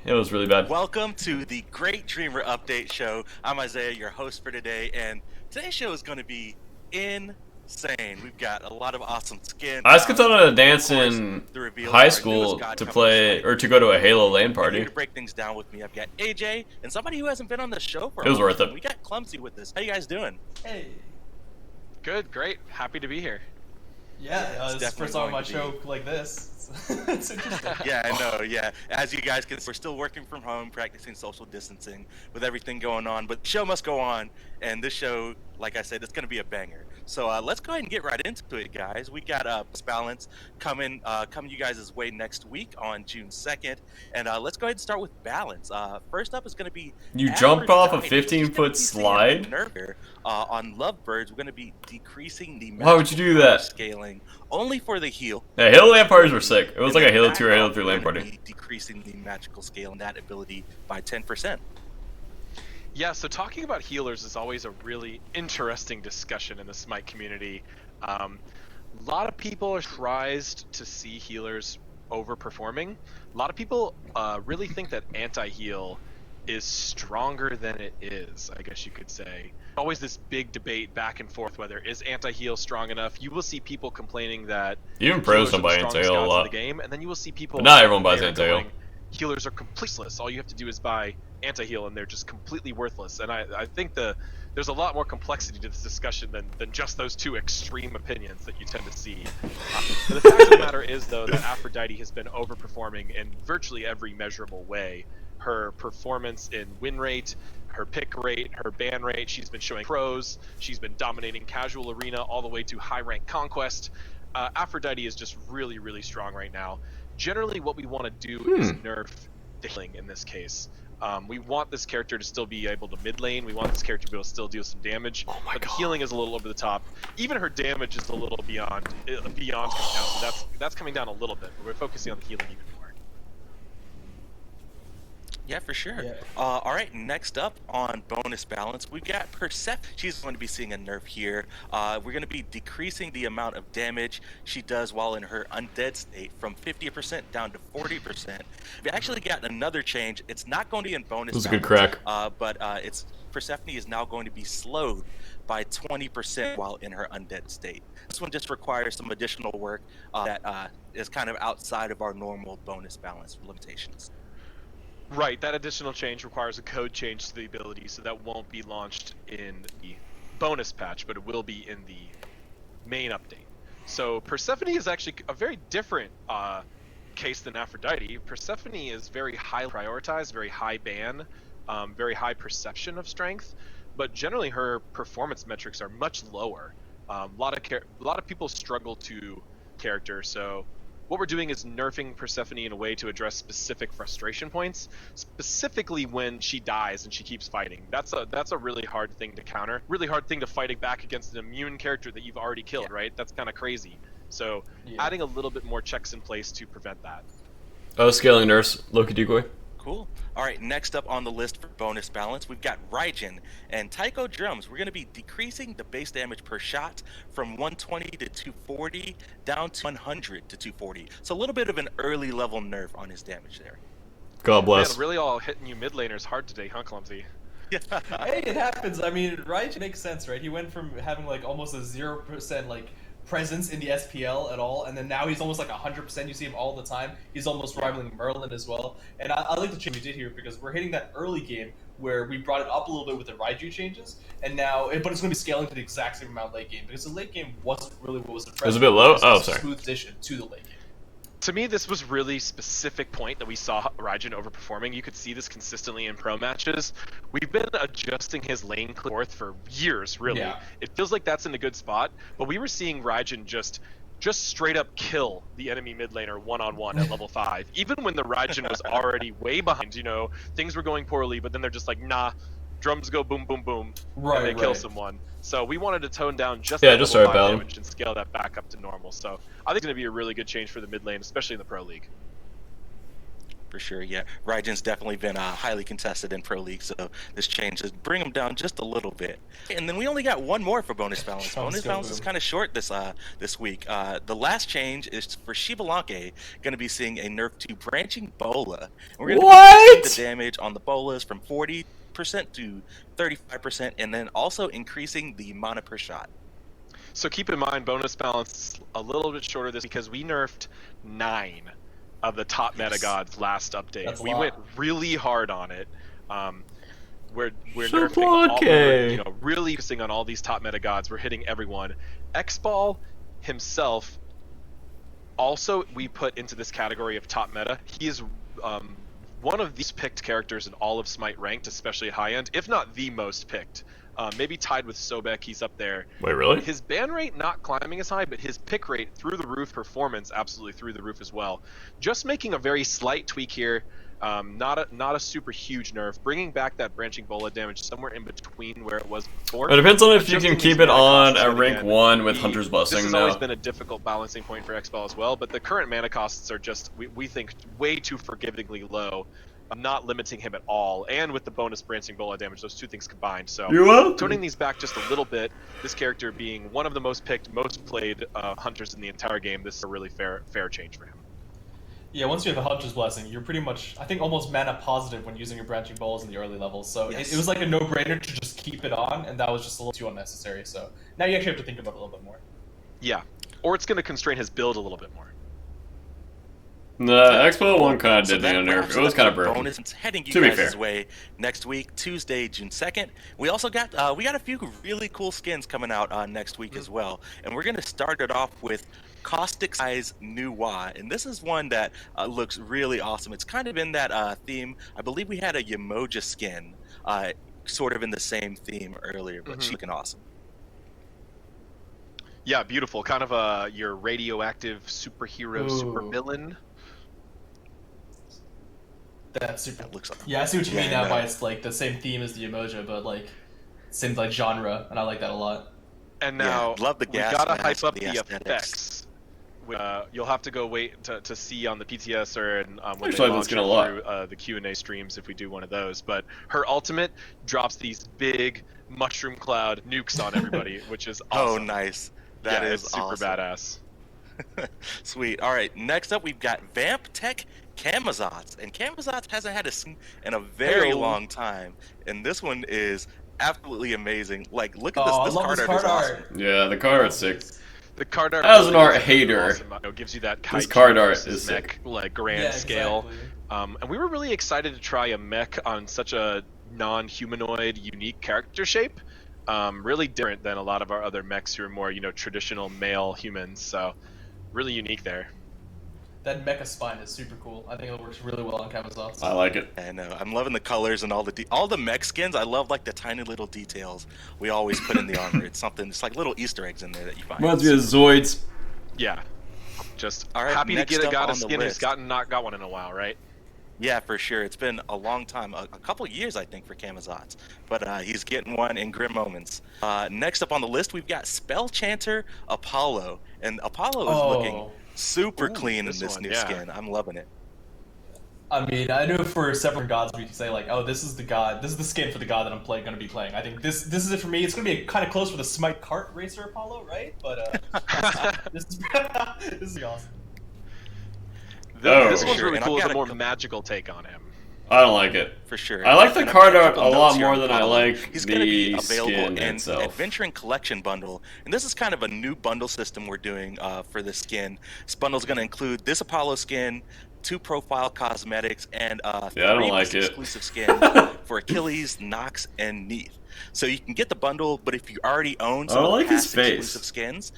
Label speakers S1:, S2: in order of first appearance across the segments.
S1: It was really bad.
S2: Welcome to the Great Dreamer Update Show. I'm Isaiah, your host for today, and today's show is going to be insane. We've got a lot of awesome skins.
S1: I was Cthulhu to dance in high school to play, or to go to a Halo LAN party.
S2: Here to break things down with me, I've got AJ, and somebody who hasn't been on the show for a while.
S1: It was worth it.
S2: We got Clumsy with us. How you guys doing?
S3: Hey.
S4: Good, great. Happy to be here.
S3: Yeah, this is the first time on my show like this. It's interesting.
S2: Yeah, I know, yeah. As you guys can see, we're still working from home, practicing social distancing with everything going on, but the show must go on, and this show, like I said, it's going to be a banger. So let's go ahead and get right into it, guys. We got Balance coming you guys' way next week on June 2nd, and let's go ahead and start with Balance. First up is going to be...
S1: You jumped off a 15-foot slide?
S2: On Lovebirds, we're going to be decreasing the...
S1: Why would you do that?
S2: ...scaling only for the heal.
S1: Yeah, Halo LAN parties were sick. It was like a Halo 2 or Halo 3 LAN party.
S2: Decreasing the magical scale and that ability by 10%.
S4: Yeah, so talking about healers is always a really interesting discussion in the SMITE community. A lot of people are surprised to see healers overperforming. A lot of people really think that anti-heal is stronger than it is, I guess you could say. Always this big debate back and forth whether is anti-heal strong enough. You will see people complaining that
S1: even pros don't buy anti-heal a lot.
S4: The game, and then you will see people
S1: but not everyone buys anti-heal.
S4: Healers are completeless. All you have to do is buy anti-heal and they're just completely worthless. And I think there's a lot more complexity to this discussion than just those two extreme opinions that you tend to see. The fact of the matter is, though, that Aphrodite has been overperforming in virtually every measurable way. Her performance in win rate, her pick rate, her ban rate, she's been showing pros, she's been dominating casual arena all the way to high rank conquest. Aphrodite is just really, really strong right now. Generally, what we want to do is nerf the healing in this case. We want this character to still be able to mid lane. We want this character to be able to still deal some damage.
S1: Oh my
S4: but
S1: God.
S4: The healing is a little over the top. Even her damage is a little beyond coming down. So that's coming down a little bit. But we're focusing on the healing even more.
S2: Yeah, for sure.
S3: Yeah.
S2: All right, next up on bonus balance, we've got Persephone. She's going to be seeing a nerf here. We're going to be decreasing the amount of damage she does while in her undead state from 50% down to 40%. We actually got another change. It's not going to be in bonus balance.
S1: It was a good crack.
S2: But Persephone is now going to be slowed by 20% while in her undead state. This one just requires some additional work that is kind of outside of our normal bonus balance limitations.
S4: Right, that additional change requires a code change to the ability, so that won't be launched in the bonus patch, but it will be in the main update. So Persephone is actually a very different case than Aphrodite. Persephone is very highly prioritized, very high ban, very high perception of strength, but generally her performance metrics are much lower. A lot of people struggle to character, so what we're doing is nerfing Persephone in a way to address specific frustration points, specifically when she dies and she keeps fighting. That's a really hard thing to counter, really hard thing to fighting back against an immune character that you've already killed, right? That's kind of crazy. So adding a little bit more checks in place to prevent that.
S1: Scaling nurse, Loki decoy.
S2: Cool. All right, next up on the list for bonus balance, we've got Raijin and Taiko Drums. We're going to be decreasing the base damage per shot from 120 to 240 down to 100 to 240. So a little bit of an early level nerf on his damage there.
S1: God bless.
S4: Man, really all hitting you mid laners hard today, huh, Clumsy?
S3: Hey, it happens. I mean, Raijin makes sense, right? He went from having like almost a 0% like presence in the SPL at all, and then now he's almost like 100%. You see him all the time. He's almost rivaling Merlin as well. And I like the change we did here because we're hitting that early game where we brought it up a little bit with the Raiju changes, and now, but it's going to be scaling to the exact same amount late game because the late game wasn't really what was the
S1: It was a bit low? Oh, sorry.
S3: Smooth addition to the late game.
S4: To me, this was really specific point that we saw Raijin overperforming. You could see this consistently in pro matches. We've been adjusting his lane forth for years, really.
S3: Yeah.
S4: It feels like that's in a good spot, but we were seeing Raijin just straight up kill the enemy mid laner one-on-one at level 5. Even when the Raijin was already way behind, things were going poorly, but then they're just like, nah, drums go boom, boom, boom, and they kill someone. So we wanted to tone down just
S1: just start battling
S4: damage and scale that back up to normal. So I think it's going to be a really good change for the mid lane, especially in the Pro League.
S2: For sure, yeah. Raijin's definitely been highly contested in Pro League, so this change is bring him down just a little bit. And then we only got one more for bonus balance. Bonus balance is kind of short this week. The last change is for Shibalanke, going to be seeing a nerf to Branching Bola. We're gonna
S1: What?
S2: the damage on the bolas from 40% to 35%, and then also increasing the mana per shot.
S4: So keep in mind, bonus balance a little bit shorter this because we nerfed 9 of the top meta gods last update.
S3: That's a
S4: We
S3: lot.
S4: went really hard on it. We're
S1: So
S4: nerfing all,
S1: okay.
S4: you know, really focusing on all these top meta gods. We're hitting everyone. X-Ball himself, also we put into this category of top meta. He is one of these picked characters in all of Smite ranked, especially at high end, if not the most picked. Maybe tied with Sobek, he's up there.
S1: Wait, really?
S4: His ban rate not climbing as high, but his pick rate through the roof, performance absolutely through the roof as well. Just making a very slight tweak here, not a super huge nerf, bringing back that branching bola damage somewhere in between where it was before.
S1: It depends on if you
S4: Adjusting
S1: can keep
S4: these
S1: it
S4: mana
S1: on
S4: costs
S1: at
S4: yet
S1: rank
S4: again.
S1: 1 with Hunter's
S4: This
S1: Blessing
S4: has
S1: now.
S4: always been a difficult balancing point for X-Ball as well, but the current mana costs are just, we think, way too forgivingly low. I'm not limiting him at all, and with the bonus branching bola damage, those two things combined. So
S1: You're welcome.
S4: toning these back just a little bit, this character being one of the most picked, most played hunters in the entire game, this is a really fair change for him.
S3: Yeah, once you have the Hunter's Blessing, you're pretty much, I think, almost mana positive when using your branching bolas in the early levels. So
S2: Yes.
S3: it was like a no-brainer to just keep it on, and that was just a little too unnecessary. So now you actually have to think about it a little bit more.
S4: Yeah, or it's going to constrain his build a little bit more.
S1: The Expo one kind of
S2: So
S1: did the
S2: that
S1: nerf.
S2: wraps
S1: It was
S2: up
S1: kind of
S2: the
S1: broken.
S2: bonus. It's heading you
S1: To be
S2: guys'
S1: fair.
S2: way next week, Tuesday, June 2nd. We also got a few really cool skins coming out next week as well, and we're gonna start it off with Caustic Size Nuwa, and this is one that looks really awesome. It's kind of in that theme. I believe we had a Yamoja skin, sort of in the same theme earlier, but she's looking awesome.
S4: Yeah, beautiful. Kind of your radioactive superhero, super villain.
S3: That's super.
S2: That looks awesome.
S3: Yeah, I see what you mean
S2: Yeah,
S3: now
S2: I
S3: by
S2: know.
S3: it's like the same theme as the Emoja, but like same like genre, and I like that a lot.
S4: And now
S2: love the
S4: we
S2: gas
S4: gotta
S2: mask,
S4: hype up
S2: the
S4: the
S2: aesthetics.
S4: effects. You'll have to go wait to see on the PTS or when
S1: Actually,
S4: they
S1: like
S4: launch
S1: this skin a
S4: it
S1: lot.
S4: through the Q&A streams if we do one of those. But her ultimate drops these big mushroom cloud nukes on everybody, which is awesome.
S2: Oh, nice. That
S4: yeah,
S2: is
S4: it's super
S2: awesome.
S4: badass.
S2: Sweet. All right, next up we've got Vamp Tech Camazotz, and Camazotz hasn't had a skin in a very
S4: Hey-o.
S2: long time, and this one is absolutely amazing. Like, look at
S3: Oh, I
S2: this
S3: love
S2: card
S3: this
S2: art is
S3: card
S2: awesome.
S3: art.
S1: Yeah, the card art's sick.
S4: The card art.
S1: As an
S4: really
S1: art
S4: is
S1: hater,
S4: awesome. It gives you that
S1: this
S4: kite
S1: card art
S4: versus
S1: is sick.
S4: mech, like grand
S3: Yeah,
S4: scale.
S3: exactly.
S4: And we were really excited to try a mech on such a non-humanoid, unique character shape. Really different than a lot of our other mechs who are more, traditional male humans. So, really unique there.
S3: That mecha spine is super cool. I think it works really well on Camazotz.
S1: I like it.
S2: And I'm loving the colors and all the mech skins. I love like the tiny little details we always put in the armor. It's like little Easter eggs in there that you find.
S1: Reminds me of Zoids.
S4: Yeah. Just
S2: All right,
S4: happy to
S2: next
S4: get a
S2: up
S4: god
S2: on
S4: of
S2: the
S4: skin who's
S2: list.
S4: not got one in a while, right?
S2: Yeah, for sure. It's been a long time, a couple years, I think, for Camazotz. But he's getting one in grim moments. Next up on the list, we've got Spell Chanter Apollo. And Apollo is looking super clean in
S4: this
S2: this
S4: one,
S2: new
S4: yeah.
S2: skin. I'm loving it.
S3: I mean, I know for several gods we can say like, oh, this is the god, this is the skin for the god that I'm going to be playing. I think this is it for me. It's going to be kind of close for the Smite Kart Racer Apollo, right? But this is awesome.
S1: Oh,
S4: This
S1: for
S4: one's
S2: sure.
S4: really
S2: And I've
S4: cool. It's
S2: got
S4: a
S2: a
S4: more
S2: couple-
S4: magical take on him.
S1: I don't like it.
S2: For sure.
S1: I like the
S2: And I've
S1: card
S2: got a
S1: art
S2: couple
S1: a lot
S2: notes here
S1: more
S2: on
S1: than I
S2: Apollo.
S1: like
S2: He's going to be
S1: the
S2: available
S1: skin
S2: in
S1: itself.
S2: Adventuring Collection Bundle. And this is kind of a new bundle system we're doing for this skin. This bundle is going to include this Apollo skin, 2 profile cosmetics, and
S1: Yeah, I don't
S2: 3
S1: like it.
S2: exclusive skins for Achilles, Nox, and Neath. So you can get the bundle, but if you already own some
S1: I
S2: of the
S1: like his
S2: past
S1: face.
S2: exclusive skins,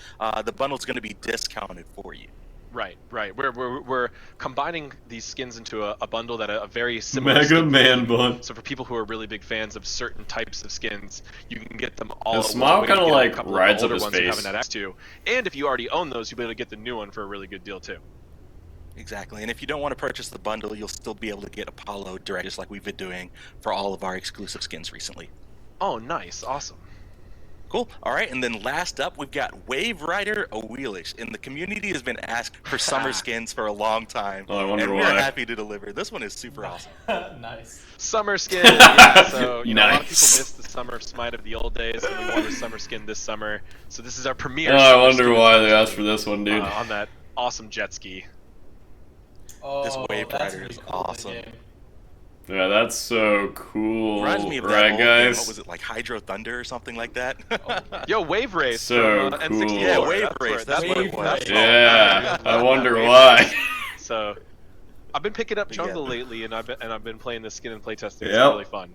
S2: the bundle's going to be discounted for you.
S4: Right. We're combining these skins into a bundle that a very similar
S1: Mega
S4: skin
S1: Man
S4: theme.
S1: bun.
S4: So for people who are really big fans of certain types of skins, you can get them all.
S1: His
S4: at
S1: smile
S4: once. You'll be able
S1: kinda,
S4: to get
S1: like,
S4: a couple of
S1: rides
S4: older
S1: up his
S4: ones you
S1: face.
S4: haven't had access to. And if you already own those, you'll be able to get the new one for a really good deal too.
S2: Exactly, and if you don't want to purchase the bundle, you'll still be able to get Apollo direct, just like we've been doing for all of our exclusive skins recently.
S4: Oh, nice, awesome.
S2: Cool. All right, and then last up, we've got Wave Rider Awelish, and the community has been asked for summer skins for a long time,
S1: Oh, I wonder
S2: and we're
S1: why.
S2: happy to deliver. This one is super awesome.
S3: Nice.
S4: Summer skin. Yeah, so a lot of
S1: Nice.
S4: people missed the summer of Smite of the old days, and we wanted a summer skin this summer. So this is our premiere.
S1: Oh, I
S4: summer
S1: wonder
S4: skin
S1: why they asked for this one, dude.
S4: on that awesome jet ski.
S3: Oh,
S2: This Wave
S3: that's
S2: Rider
S3: really
S2: is
S3: cool in the
S2: awesome.
S3: game.
S1: Yeah, that's so cool.
S2: Reminds me of that
S1: right,
S2: old game.
S1: guys?
S2: What was it, like Hydro Thunder or something like that?
S4: Yo, Wave Race.
S1: So
S4: from,
S1: cool.
S4: N64.
S2: Yeah, Wave
S4: That's
S2: Race,
S4: where-
S2: that's
S3: what it was.
S4: that's
S1: Yeah,
S4: all.
S1: I wonder
S4: Wave
S1: why.
S4: Race. So, I've been picking up
S2: But yeah.
S4: Jungle lately, and I've been playing this skin and playtesting. It's
S1: Yep.
S4: really fun.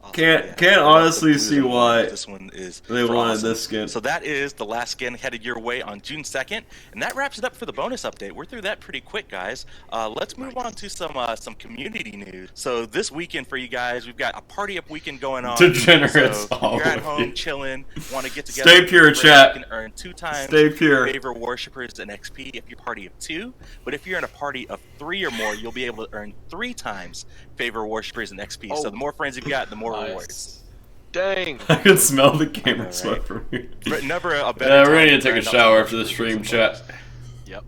S2: Awesome,
S1: Can't honestly
S2: The
S1: see
S2: blues and
S1: why
S2: orange, this one is
S1: they
S2: for
S1: wanted
S2: awesome.
S1: this skin.
S2: So that is the last skin headed your way on June 2nd, and that wraps it up for the bonus update. We're through that pretty quick, guys. Let's move on to some community news. So this weekend for you guys, we've got a party up weekend going on.
S1: Degenerates,
S2: So
S1: all
S2: you're at
S1: of
S2: home
S1: you.
S2: chilling, want to get together.
S1: Stay pure, chat.
S2: You can earn 2 times
S1: Stay pure.
S2: favor worshippers and XP if you're a party of 2. But if you're in a party of 3 or more, you'll be able to earn 3 times favor worshippers and XP.
S4: Oh.
S2: So the more friends you've got, the more
S3: Nice.
S2: rewards.
S4: Dang.
S1: I can smell the gamer
S2: Alright.
S1: sweat from here.
S2: But never a better
S1: Yeah,
S2: time
S1: we're gonna
S2: to
S1: take a
S2: grind out
S1: shower
S2: some
S1: after the
S2: worshippers
S1: stream,
S2: and
S1: chat.
S2: bonus.
S4: Yep.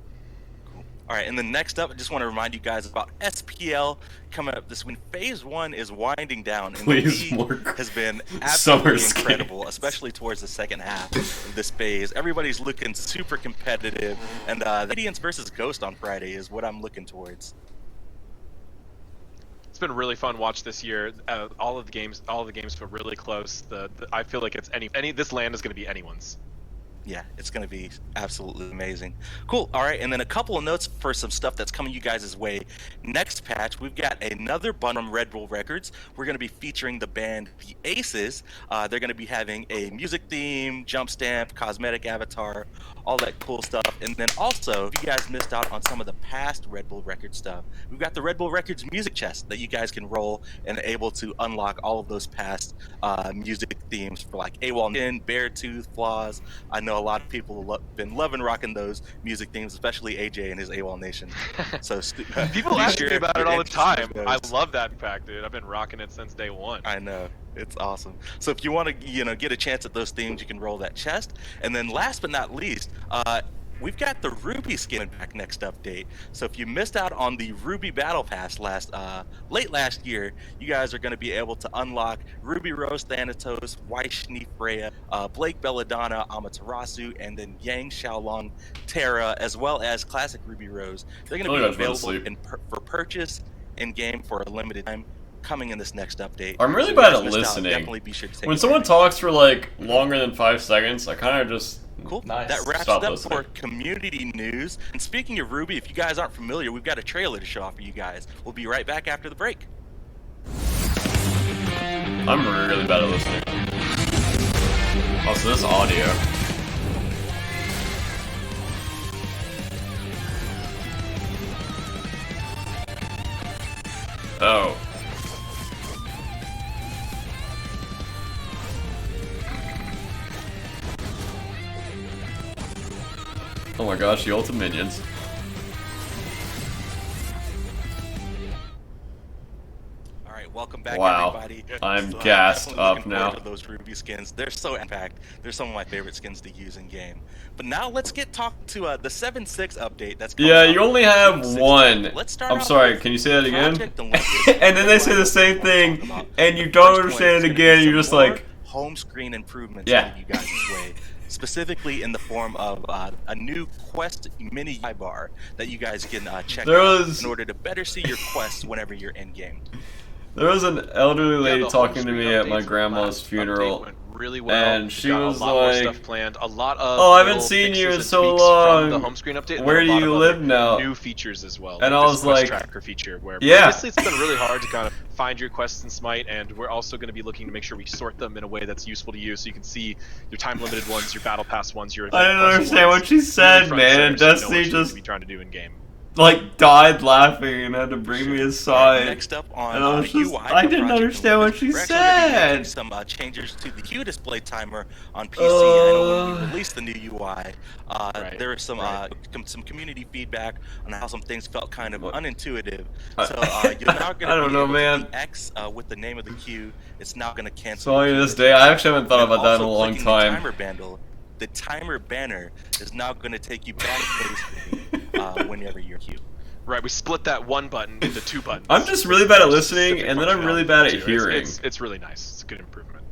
S2: All right, and then next up, I just want to remind you guys about SPL coming up this week. Phase 1 is winding down, and
S1: Please,
S2: the
S1: more
S2: league has been
S1: summer
S2: absolutely
S1: skins.
S2: incredible, especially towards the second half of this phase. Everybody's looking super competitive, and Radiance versus Ghost on Friday is what I'm looking towards.
S4: It's been really fun watch this year. All of the games feel really close. I feel like it's this land is going to be anyone's.
S2: Yeah, it's going to be absolutely amazing. Cool. All right, and then a couple of notes for some stuff that's coming you guys' way. Next patch, we've got another bundle from Red Bull Records. We're going to be featuring the band The Aces. They're going to be having a music theme, jump stamp, cosmetic avatar, all that cool stuff. And then also, if you guys missed out on some of the past Red Bull Records stuff, we've got the Red Bull Records music chest that you guys can roll and able to unlock all of those past music themes for like AWOL, Beartooth, Flaws. I know a lot of people have been loving rocking those music themes, especially AJ and his AWOL Nation. So
S4: People
S2: be
S4: ask
S2: sure
S4: me about
S2: if
S4: it
S2: you're
S4: all the
S2: interested in
S4: time. I
S2: those.
S4: love that fact, dude. I've been rocking it since day one.
S2: I know, it's awesome. So if you want to, get a chance at those themes, you can roll that chest. And then last but not least, we've got the Ruby skin back next update. So if you missed out on the Ruby Battle Pass late last year, you guys are going to be able to unlock Ruby Rose Thanatos, Waishni Freya, Blake Belladonna, Amaterasu, and then Yang Xiaolong Terra, as well as Classic Ruby Rose. They're going to be available for purchase in game for a limited time. Coming in this next update.
S1: I'm really
S2: So if
S1: bad
S2: you
S1: at
S2: guys missed out,
S1: listening.
S2: definitely be sure to take
S1: When someone
S2: advantage.
S1: talks for like longer than 5 seconds, I kind of just
S2: Cool.
S3: Nice.
S2: That wraps
S1: Stop
S2: it up
S1: listening.
S2: for community news. And speaking of Ruby, if you guys aren't familiar, we've got a trailer to show off for you guys. We'll be right back after the break.
S1: I'm really bad at listening. Also, this audio. Oh. Oh my gosh, the ultimate minions.
S2: All right, welcome back,
S1: Wow.
S2: everybody.
S1: I'm
S2: So,
S1: gassed
S2: definitely
S1: up
S2: looking
S1: now.
S2: forward to those Ruby skins. They're so impact. They're some of my favorite skins to use in game. But now let's get talked to the 7.6 update. That's coming
S1: Yeah,
S2: out
S1: you only have
S2: 7.6.
S1: one.
S2: Let's start
S1: I'm
S2: off
S1: sorry,
S2: with
S1: can you say that again?
S2: Project Olympus.
S1: And then they say the same thing, and you don't understand it again, and you're just like,
S2: home screen improvements
S1: Yeah.
S2: coming you guys' way, specifically in the form of a new quest mini UI bar that you guys can check
S1: There
S2: out
S1: was-
S2: in order to better see your quests whenever you're in game.
S1: there was an elderly lady
S4: the home
S1: talking to
S4: screen
S1: me at
S4: updates
S1: my
S4: from
S1: grandma's
S4: last update
S1: funeral.
S4: went really well.
S1: and
S4: We've
S1: she
S4: got
S1: was
S4: a lot more
S1: like,
S4: stuff planned. A lot of
S1: "Oh, I haven't
S4: little
S1: seen you
S4: fixes
S1: in
S4: and
S1: so
S4: tweaks
S1: long.
S4: From the home screen update. and
S1: Where
S4: then a
S1: do
S4: lot
S1: you
S4: of
S1: live
S4: other
S1: now?"
S4: New features as well.
S1: And I
S4: this
S1: was
S4: quest
S1: like,
S4: tracker feature where
S1: yeah.
S4: previously it's been really hard to kind of find your quests in Smite, and we're also going to be looking to make sure we sort them in a way that's useful to you, so you can see your time limited ones, your battle pass ones, your
S1: I didn't
S4: event plus
S1: understand
S4: ones,
S1: what she
S4: really
S1: said,
S4: front
S1: man.
S4: center,
S1: And
S4: so you know
S1: Destiny
S4: what you need
S1: just
S4: to be trying to do in game.
S1: like died laughing and had to bring me aside.
S2: Next up on
S1: And I was just,
S2: UI
S1: I
S2: for
S1: didn't
S2: Project
S1: understand what
S2: Olympus,
S1: she
S2: we're actually gonna be making
S1: said.
S2: some changes to the Q display timer on PC. I know when we released the new UI, there was some community feedback on how some things felt kind of unintuitive. So you're now going
S1: I
S2: to
S1: don't
S2: be
S1: know,
S2: able
S1: man.
S2: to be X with the name of the queue. It's now going to cancel.
S1: So
S2: the
S1: to
S2: Q
S1: this day, I actually haven't thought
S2: and
S1: about that in a
S2: also
S1: long
S2: clicking
S1: time.
S2: The timer bundle. The timer banner is now going to take you back to whenever you're queue.
S4: Right, we split that one button into two buttons.
S1: I'm just really bad at
S4: There's
S1: listening,
S4: specific
S1: and then I'm really bad at
S4: functionality too.
S1: hearing.
S4: It's really nice. It's a good improvement.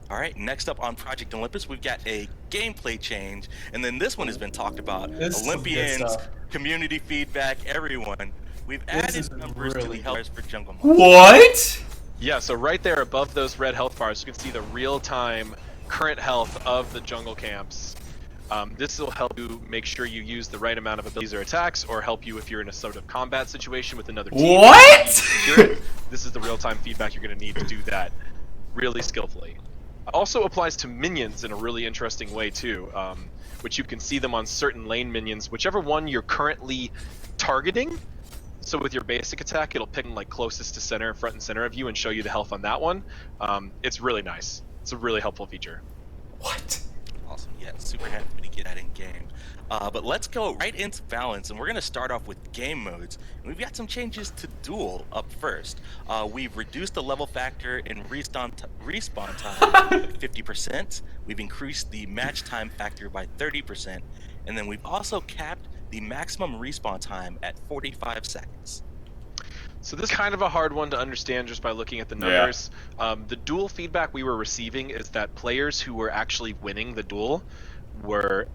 S2: All right, next up on Project Olympus, we've got a gameplay change, and then this one has been talked about.
S3: This is some good
S2: Olympians,
S3: stuff.
S2: community feedback, everyone. We've
S3: This
S2: added
S3: is
S2: numbers to
S3: really
S2: the health bars for jungle monsters.
S1: What?
S4: Yeah, so right there above those red health bars, you can see the real-time current health of the jungle camps. This will help you make sure you use the right amount of abilities or attacks, or help you if you're in a sort of combat situation with another team.
S1: What?
S4: This is the real-time feedback you're going to need to do that really skillfully. Also applies to minions in a really interesting way too, which you can see them on certain lane minions, whichever one you're currently targeting. So with your basic attack, it'll pick like closest to center, front and center of you, and show you the health on that one. It's really nice. It's a really helpful feature.
S1: What?
S2: Awesome. Yeah, super happy to get that in game. But let's go right into balance, and we're going to start off with game modes. And we've got some changes to duel up first. We've reduced the level factor and respawn time 50%. We've increased the match time factor by 30%. And then we've also capped the maximum respawn time at 45 seconds.
S4: So this is kind of a hard one to understand just by looking at the numbers. The duel feedback we were receiving is that players who were actually winning the duel were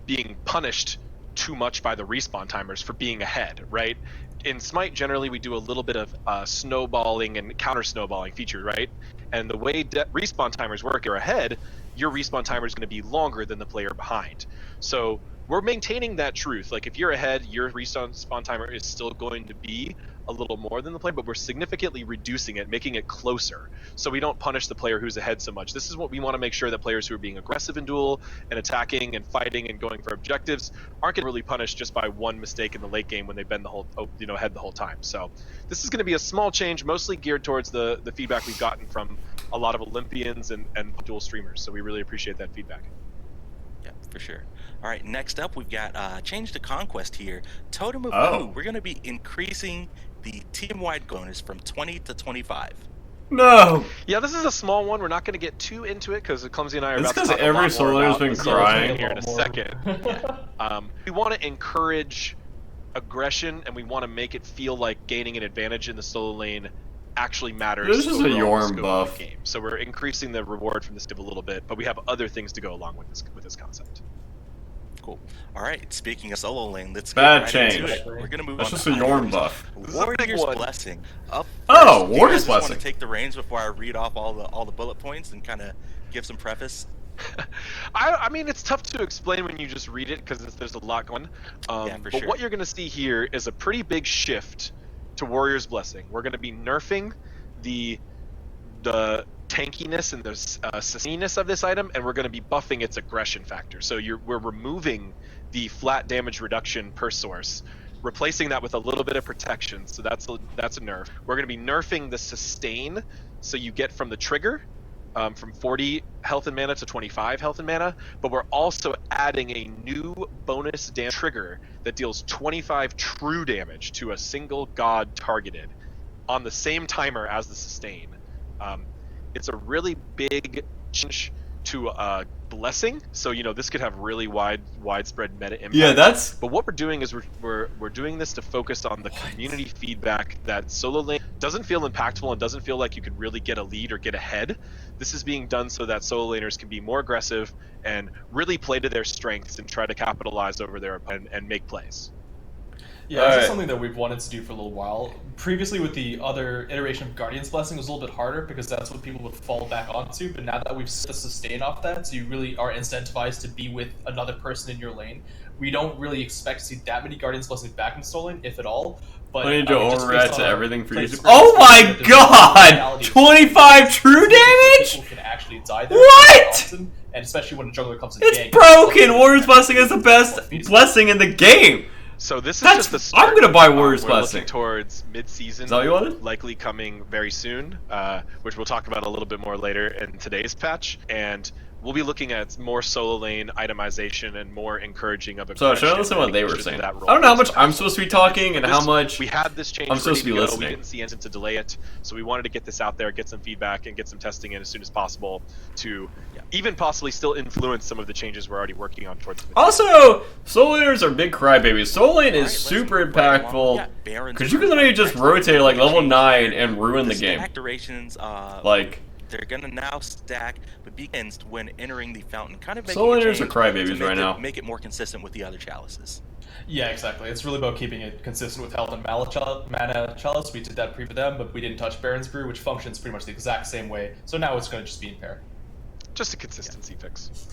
S4: being punished too much by the respawn timers for being ahead, right? In Smite, generally, we do a little bit of snowballing and counter snowballing feature, right? And the way respawn timers work, you're ahead, your respawn timer is going to be longer than the player behind. So we're maintaining that truth. Like if you're ahead, your respawn timer is still going to be a little more than the player, but we're significantly reducing it, making it closer, so we don't punish the player who's ahead so much. This is what we want to make sure that players who are being aggressive in duel and attacking and fighting and going for objectives aren't getting really punished just by one mistake in the late game when they've been the whole, ahead the whole time. So this is going to be a small change, mostly geared towards the feedback we've gotten from a lot of Olympians and duel streamers. So we really appreciate that feedback.
S2: Yeah, for sure. All right, next up we've got change to Conquest here. Totem of Blue, we're going to be increasing the team-wide bonus from 20 to 25.
S1: No.
S4: Yeah, this is a small one. We're not going to get too into it because Clumsy and I are
S1: It's
S4: about to talk
S1: every
S4: a lot more
S1: solo's
S4: about
S1: been
S4: the
S1: crying
S4: here in a second. We want to encourage aggression, and we want to make it feel like gaining an advantage in the solo lane actually matters.
S1: This is a Yorm buff.
S4: Game. So we're increasing the reward from this div a little bit, but we have other things to go along with this concept.
S2: Cool. All right. Speaking of solo lane, let's get
S1: Bad
S2: right
S1: change.
S2: into it. We're gonna move
S1: That's
S2: on
S1: just a
S2: to
S1: Yorm buff.
S2: Warrior's Blessing. Up
S1: Oh,
S2: first,
S1: Warrior's
S2: do you guys
S1: Blessing.
S2: Want to take the reins before I read off all the bullet points and kind of give some preface?
S4: I mean, it's tough to explain when you just read it because there's a lot going on.
S2: Yeah, for
S4: but
S2: sure.
S4: what you're going to see here is a pretty big shift to Warrior's Blessing. We're going to be nerfing the tankiness and the sustaininess of this item, and we're going to be buffing its aggression factor. So we're removing the flat damage reduction per source, replacing that with a little bit of protection. So that's a nerf. We're going to be nerfing the sustain, so you get from the trigger from 40 health and mana to 25 health and mana, but we're also adding a new bonus damage trigger that deals 25 true damage to a single god targeted on the same timer as the sustain. It's a really big change to blessing, so this could have really widespread meta impact.
S1: Yeah, that's.
S4: But what we're doing is we're doing this to focus on the community feedback that solo lane doesn't feel impactful and doesn't feel like you could really get a lead or get ahead. This is being done so that solo laners can be more aggressive and really play to their strengths and try to capitalize over their opponent and make plays.
S3: Yeah, this is something that we've wanted to do for a little while. Previously with the other iteration of Guardian's Blessing, it was a little bit harder because that's what people would fall back onto, but now that we've set a sustain off that, so you really are incentivized to be with another person in your lane, we don't really expect to see that many Guardian's Blessing back in solo lane, if at all. But
S1: I need to override to everything for you.
S3: place
S1: Oh my
S3: there's
S1: god!
S3: reality of
S1: 25 true damage?
S3: people can actually die there
S1: What?
S3: often, and especially when a jungler comes in
S1: It's
S3: gank.
S1: broken! Warrior's Blessing is the best blessing in the game!
S4: So this is
S1: That's-
S4: just the start.
S1: I'm gonna buy Warrior's
S4: We're
S1: Blessing.
S4: looking towards mid-season,
S1: Is that what you wanted?
S4: likely coming very soon, which we'll talk about a little bit more later in today's patch. And we'll be looking at more solo lane itemization and more encouraging of
S1: So,
S4: aggression.
S1: should I listen to what they were
S4: Just
S1: saying?
S4: that
S1: I
S4: role.
S1: don't know how much I'm supposed to be talking and how much
S4: we had this change
S1: I'm supposed to be
S4: ready go.
S1: listening.
S4: We didn't see anything to delay it, so we wanted to get this out there, get some feedback, and get some testing in as soon as possible to even possibly still influence some of the changes we're already working on towards the
S1: Also, solo laners are big crybabies. Solo lane is
S2: Alright,
S1: super
S2: let's move right along.
S1: impactful.
S2: Yeah, Baron's
S1: Because you can
S2: Burn.
S1: literally just
S2: Next up,
S1: rotate like level
S2: change
S1: 9 and ruin the game.
S2: stack durations,
S1: Like,
S2: they're gonna now stack, but begins when entering the fountain. Kind of making
S1: Soul
S2: a
S1: Laners are
S2: change
S1: crybabies
S2: to
S1: right now.
S2: make it more consistent with the other chalices.
S3: Yeah, exactly. It's really about keeping it consistent with Health and Mana Chalice. We did that pre for them, but we didn't touch Baron's Brew, which functions pretty much the exact same way. So now it's going to just be in pair.
S4: Just a consistency fix.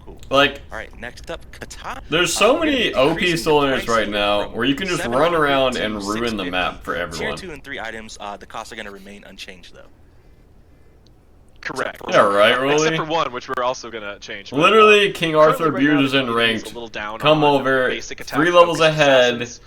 S2: Cool.
S1: Like,
S2: all right, next up, Katana.
S1: there's so many OP Soul Laners right now where you can just run around and ruin the map for everyone.
S2: Tier 2 and 3 items, the costs are going to remain unchanged, though.
S4: Correct.
S1: Yeah, right, really?
S4: Except for one, which we're also going to change. But,
S1: Literally, King Arthur
S4: currently right now,
S1: abusers
S4: the
S1: in
S4: community is
S1: ranked.
S4: a little down
S1: Come
S4: on
S1: over,
S4: basic attack
S1: 3 levels
S4: focused
S1: ahead.
S4: assassins,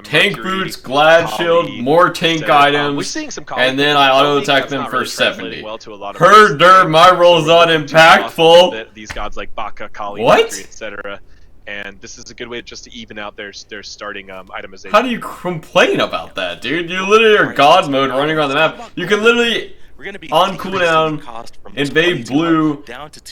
S1: Tank
S4: Mercury,
S1: boots, Glad Shield,
S4: Kali,
S1: more tank
S4: etc. We're
S1: items,
S4: seeing some Kali
S1: and then
S4: builds.
S1: I auto
S4: think
S1: attack
S4: that's
S1: them
S4: not
S1: for
S4: really translating
S1: 70.
S4: well to a lot of
S1: Herder, my roll's not impactful.
S4: These gods like Baka, Kali,
S1: What?
S4: Mercury, etc. And this is a good way just to even out their starting itemization.
S1: How do you complain about that, dude? You literally are God mode running around the map. You can literally, on cooldown, invade blue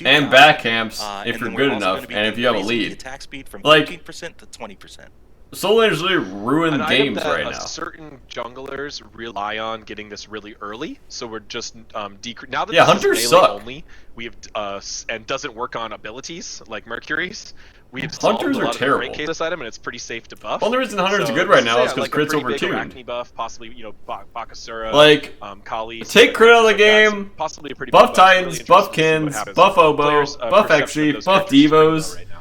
S1: and back camps if you're good enough and if you have a lead.
S2: Attack speed from
S1: Like,
S2: 15% to 20%.
S1: Soul Laners literally ruin
S4: An item
S1: games
S4: that
S1: right now.
S4: certain junglers rely on getting this really early, so we're just now that
S1: Yeah,
S4: this
S1: Hunters
S4: is melee
S1: suck.
S4: only, we have and doesn't work on abilities like Mercury's. We've solved
S1: Hunters
S4: a
S1: are
S4: lot of the
S1: terrible.
S4: break case this item, and it's pretty safe to buff.
S1: Only reason Hunters
S4: so,
S1: are good right now is
S4: yeah,
S1: because
S4: like a
S1: crit's
S4: pretty big
S1: overtuned.
S4: Arachne buff, possibly Bakasura,
S1: Like,
S4: Kali.
S1: take crit out of the
S4: like that,
S1: game,
S4: so possibly a pretty
S1: buff
S4: big buff. It's
S1: Titans,
S4: really
S1: buff
S4: interesting to see what
S1: Kins,
S4: happens.
S1: buff Oboe,
S4: Players'
S1: buff
S4: perception of
S1: Exy,
S4: those
S1: buff
S4: characters is really low
S1: Devos.
S4: right now.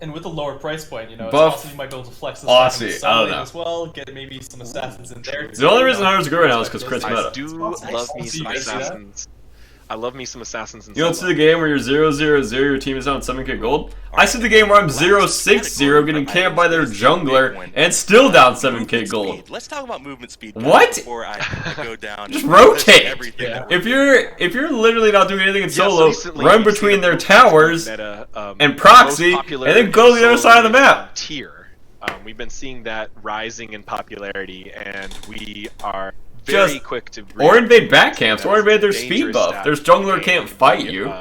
S3: And with a lower price point, you know, it's
S1: Buff
S3: possible you might be able to flex this
S1: Aussie,
S3: back in the
S1: I
S3: sun
S1: don't
S3: lane
S1: know.
S3: as well, get maybe some assassins in there.
S1: The only reason Hunters are good right now is because crit's
S4: I
S1: meta.
S4: do love me some
S3: Spicy, yeah.
S4: assassins. I love me some assassins in
S1: You don't see
S4: solo.
S1: the game where you're 0-0-0, your team is down 7k gold? I see the game where I'm 0-6-0 getting camped by their jungler and still down 7k gold.
S2: Let's talk about movement speed.
S1: What?
S2: Before I go down.
S1: Just
S2: and
S1: rotate.
S2: everything
S3: Yeah.
S2: that
S1: If you're literally not doing anything in solo,
S4: recently
S1: run
S4: we've
S1: between
S4: seen
S1: their
S4: a
S1: towers
S4: meta,
S1: and proxy,
S4: most popular
S1: and then go to the other
S4: solo
S1: side of the map.
S4: Tier. We've been seeing that rising in popularity, and we are very
S1: Just
S4: quick to
S1: or invade back camps,
S4: that
S1: or
S4: is
S1: invade their
S4: a
S1: speed
S4: dangerous
S1: buff.
S4: stat
S1: Their
S4: in the
S1: jungler
S4: game.
S1: can't fight
S4: We,
S1: you.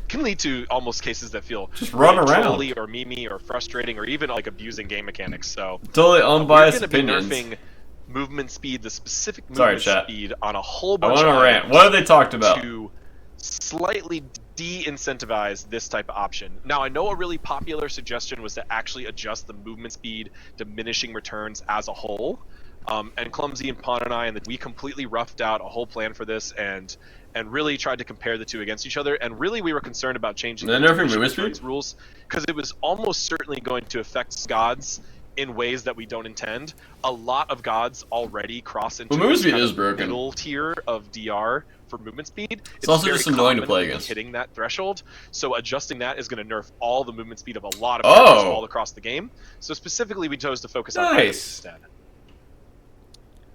S4: Can lead to almost cases that feel
S1: Just run
S4: really
S1: around.
S4: trolly or memey or frustrating or even like abusing game mechanics. So
S1: Totally unbiased
S4: we're going to
S1: opinions.
S4: be nerfing movement speed, the specific
S1: Sorry,
S4: movement
S1: chat.
S4: speed on a whole
S1: I
S4: bunch
S1: want
S4: of
S1: to rant.
S4: items
S1: What have they talked about?
S4: to slightly de-incentivize this type of option. Now, I know a really popular suggestion was to actually adjust the movement speed, diminishing returns as a whole. And Clumsy and Pawn and I, we completely roughed out a whole plan for this and really tried to compare the two against each other. And really, we were concerned about changing
S1: They're
S4: the
S1: nerfing
S4: diminishing
S1: movement
S4: returns
S1: speed?
S4: rules because it was almost certainly going to affect gods in ways that we don't intend. A lot of gods already cross into
S1: Well, movement
S4: this
S1: speed
S4: kind
S1: is
S4: of
S1: broken.
S4: middle tier of DR for movement speed. It's
S1: also
S4: very
S1: just annoying to
S4: common
S1: play
S4: be
S1: against.
S4: hitting that threshold, so adjusting that is going to nerf all the movement speed of a lot of characters all across the game. So specifically, we chose to focus on items
S1: Nice.
S4: instead.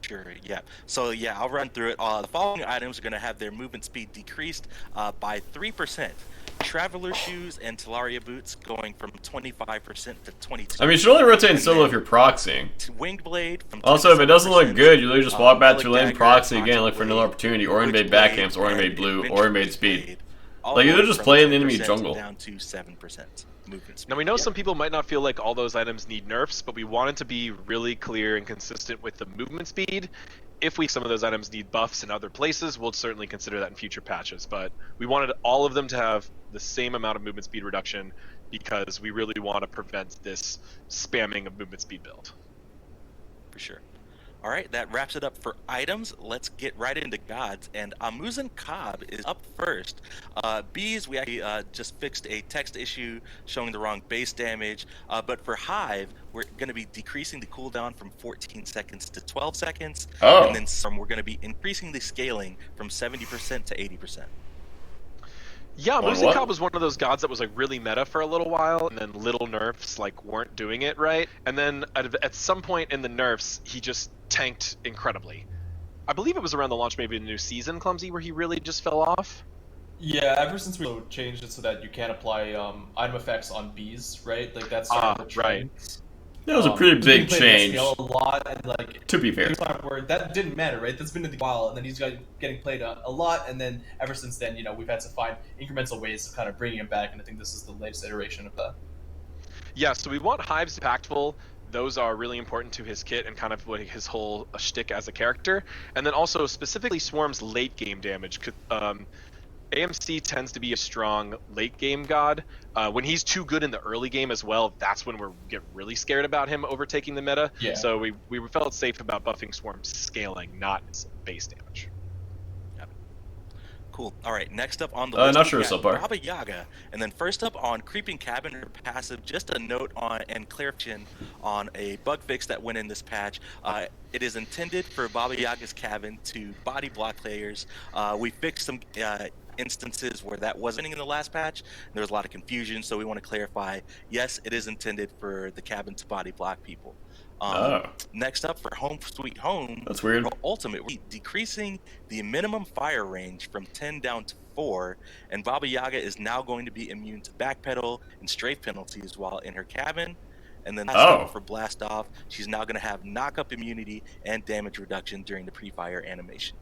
S2: Sure, yeah. So yeah, I'll run through it. The following items are going to have their movement speed decreased by 3%. Traveler shoes and Talaria boots going from 25% to 22%.
S1: I mean, you should only rotate in solo if you're proxying.
S2: Winged blade from
S1: Also, if it doesn't look
S2: 27%,
S1: good, you literally just walk back to your lane,
S2: Dagger,
S1: proxy again,
S2: Contra
S1: look for another
S2: Blade,
S1: opportunity, or
S2: Witch
S1: invade back
S2: Blade,
S1: camps, or invade
S2: and
S1: blue,
S2: Adventure
S1: or invade
S2: Blade,
S1: speed.
S2: all
S1: Like, you
S2: going
S1: just
S2: from
S1: play in the enemy
S2: 10%
S1: jungle.
S2: down to 7% movement speed.
S4: Now, we know some people might not feel like all those items need nerfs, but we wanted to be really clear and consistent with the movement speed. If some of those items need buffs in other places, we'll certainly consider that in future patches. But we wanted all of them to have the same amount of movement speed reduction because we really want to prevent this spamming of movement speed build.
S2: For sure. All right, that wraps it up for items. Let's get right into gods. And Amuzan Cobb is up first. Bees, we actually just fixed a text issue showing the wrong base damage. But for Hive, we're going to be decreasing the cooldown from 14 seconds to 12 seconds.
S1: Oh.
S2: And then we're going to be increasing the scaling from 70% to 80%.
S4: Yeah,
S1: On
S4: Musin
S1: what?
S4: Cobb was one of those gods that was like really meta for a little while, and then little nerfs like weren't doing it right. And then at some point in the nerfs, he just tanked incredibly. I believe it was around the launch, maybe of the new season, Clumsy, where he really just fell off.
S3: Yeah, ever since we changed it so that you can't apply item effects on bees, right? Like that's sort of the trend.
S1: That was a pretty
S3: He's been
S1: big
S3: playing
S1: change,
S3: SPL a lot, and like
S1: to be fair.
S3: there's a time where that didn't matter, right? That's been a while, and then he's getting played a lot, and then ever since then, you know, we've had to find incremental ways of kind of bringing him back, and I think this is the latest iteration of that.
S4: Yeah, so we want Hives impactful those are really important to his kit and kind of what his whole shtick as a character. And then also specifically Swarm's late game damage. AMC tends to be a strong late game god. When he's too good in the early game as well, that's when we get really scared about him overtaking the meta.
S3: Yeah.
S4: So we felt safe about buffing Swarm's scaling, not its base damage.
S2: Cool. All right, next up on the list,
S1: not sure
S2: we
S1: so
S2: got
S1: far.
S2: Baba Yaga. And then first up on Creeping Cabin or passive, just a note on and clarification on a bug fix that went in this patch. It is intended for Baba Yaga's cabin to body block players. We fixed some instances where that wasn't in the last patch. There was a lot of confusion, so we want to clarify, yes, it is intended for the cabin to body block people. Next up for Home Sweet Home,
S1: That's weird.
S2: Ultimate, we're decreasing the minimum fire range from 10 down to 4, and Baba Yaga is now going to be immune to backpedal and strafe penalties while in her cabin. And then for Blast Off, she's now going to have knock-up immunity and damage reduction during the pre-fire animation.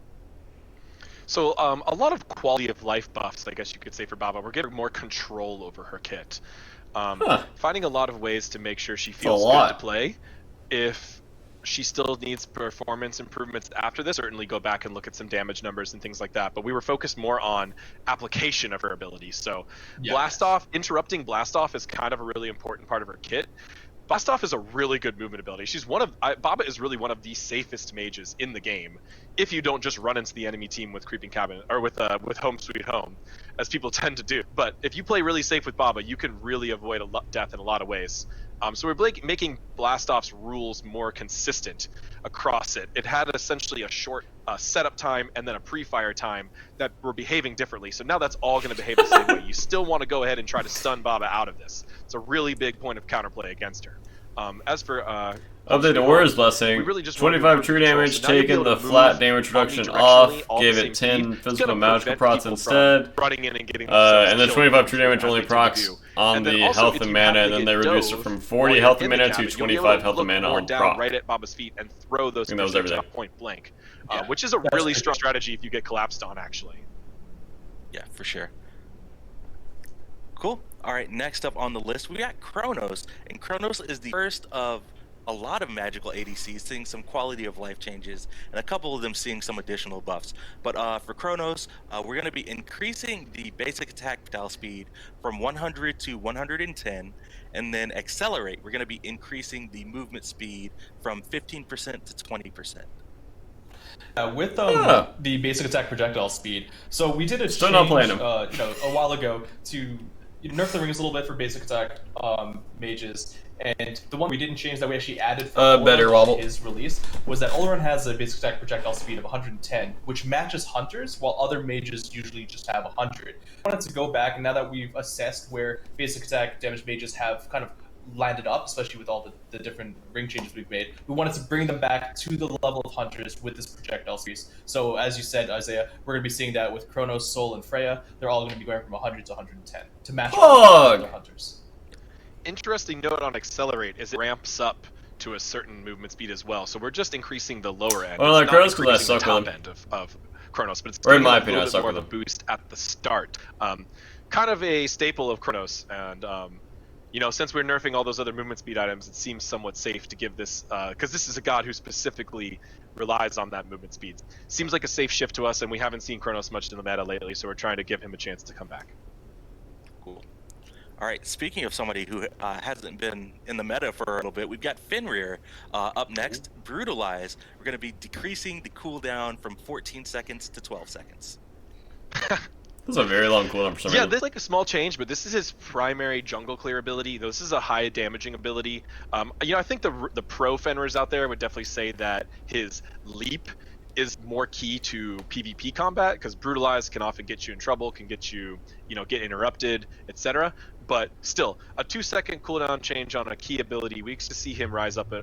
S4: So a lot of quality of life buffs, I guess you could say, for Baba. We're getting more control over her kit. Finding a lot of ways to make sure she feels good to play. If she still needs performance improvements after this, certainly go back and look at some damage numbers and things like that. But we were focused more on application of her abilities. So Blast Off, interrupting Blast Off is kind of a really important part of her kit. Blast Off is a really good movement ability. She's Baba is really one of the safest mages in the game, if you don't just run into the enemy team with Creeping Cabin or with Home Sweet Home, as people tend to do. But if you play really safe with Baba, you can really avoid death in a lot of ways. So we're making Blast Off's rules more consistent across it. It had essentially a short setup time and then a pre-fire time that were behaving differently. So now that's all going to behave the same way. You still want to go ahead and try to stun Baba out of this. It's a really big point of counterplay against her. As for
S1: Update to Warrior's Blessing,
S4: really just
S1: 25 true damage taken, the flat damage reduction off, gave it 10 physical magical prots instead,
S4: running in and getting
S1: and then 25 true damage only procs on the health and mana, and then they reduced it from 40 health and mana to 25 health and mana on proc.
S4: Right at Baba's feet and throw those point blank,
S2: Yeah.
S4: which is a really strong strategy if you get collapsed on, actually.
S2: Yeah, for sure. Cool. All right, next up on the list, we got Chronos. And Chronos is the first of a lot of magical ADCs seeing some quality of life changes, and a couple of them seeing some additional buffs. But for Chronos, we're going to be increasing the basic attack projectile speed from 100 to 110, and then Accelerate, we're going to be increasing the movement speed from 15% to 20%.
S3: With the basic attack projectile speed, so we did a change,
S1: not playing them.
S3: A while ago to nerf the rings a little bit for basic attack mages, and the one we didn't change that we actually added for
S1: better wobble.
S3: his release was that Oleron has a basic attack projectile speed of 110, which matches Hunters, while other mages usually just have 100. I wanted to go back, and now that we've assessed where basic attack damage mages have kind of landed up, especially with all the different ring changes we've made, we wanted to bring them back to the level of Hunters with this projectile series. So as you said, Isaiah, we're going to be seeing that with Chronos, Sol, and Freya. They're all going to be going from 100 to 110 to match the Hunters.
S4: Interesting note on Accelerate is it ramps up to a certain movement speed as well. So we're just increasing the lower end.
S1: Well,
S4: it's
S1: Chronos,
S4: not
S1: 'cause I
S4: increasing the
S1: suck
S4: top
S1: with
S4: end of Chronos, but it's
S1: Or in
S4: giving
S1: my
S4: a
S1: opinion, I
S4: little bit
S1: suck
S4: more of
S1: with
S4: a boost at the start. Kind of a staple of Chronos, and since we're nerfing all those other movement speed items, it seems somewhat safe to give this, because this is a god who specifically relies on that movement speed. Seems like a safe shift to us, and we haven't seen Chronos much in the meta lately, so we're trying to give him a chance to come back.
S2: Cool. All right, speaking of somebody who hasn't been in the meta for a little bit, we've got Fenrir up next. Brutalize. We're going to be decreasing the cooldown from 14 seconds to 12 seconds.
S1: This is a very long cooldown for some reason.
S4: Yeah, this is like a small change, but this is his primary jungle clear ability. This is a high damaging ability. I think the pro Fenrirs out there would definitely say that his leap is more key to PvP combat, because Brutalize can often get you in trouble, can get you, get interrupted, etc. But still, a 2-second cooldown change on a key ability, we expect to see him rise up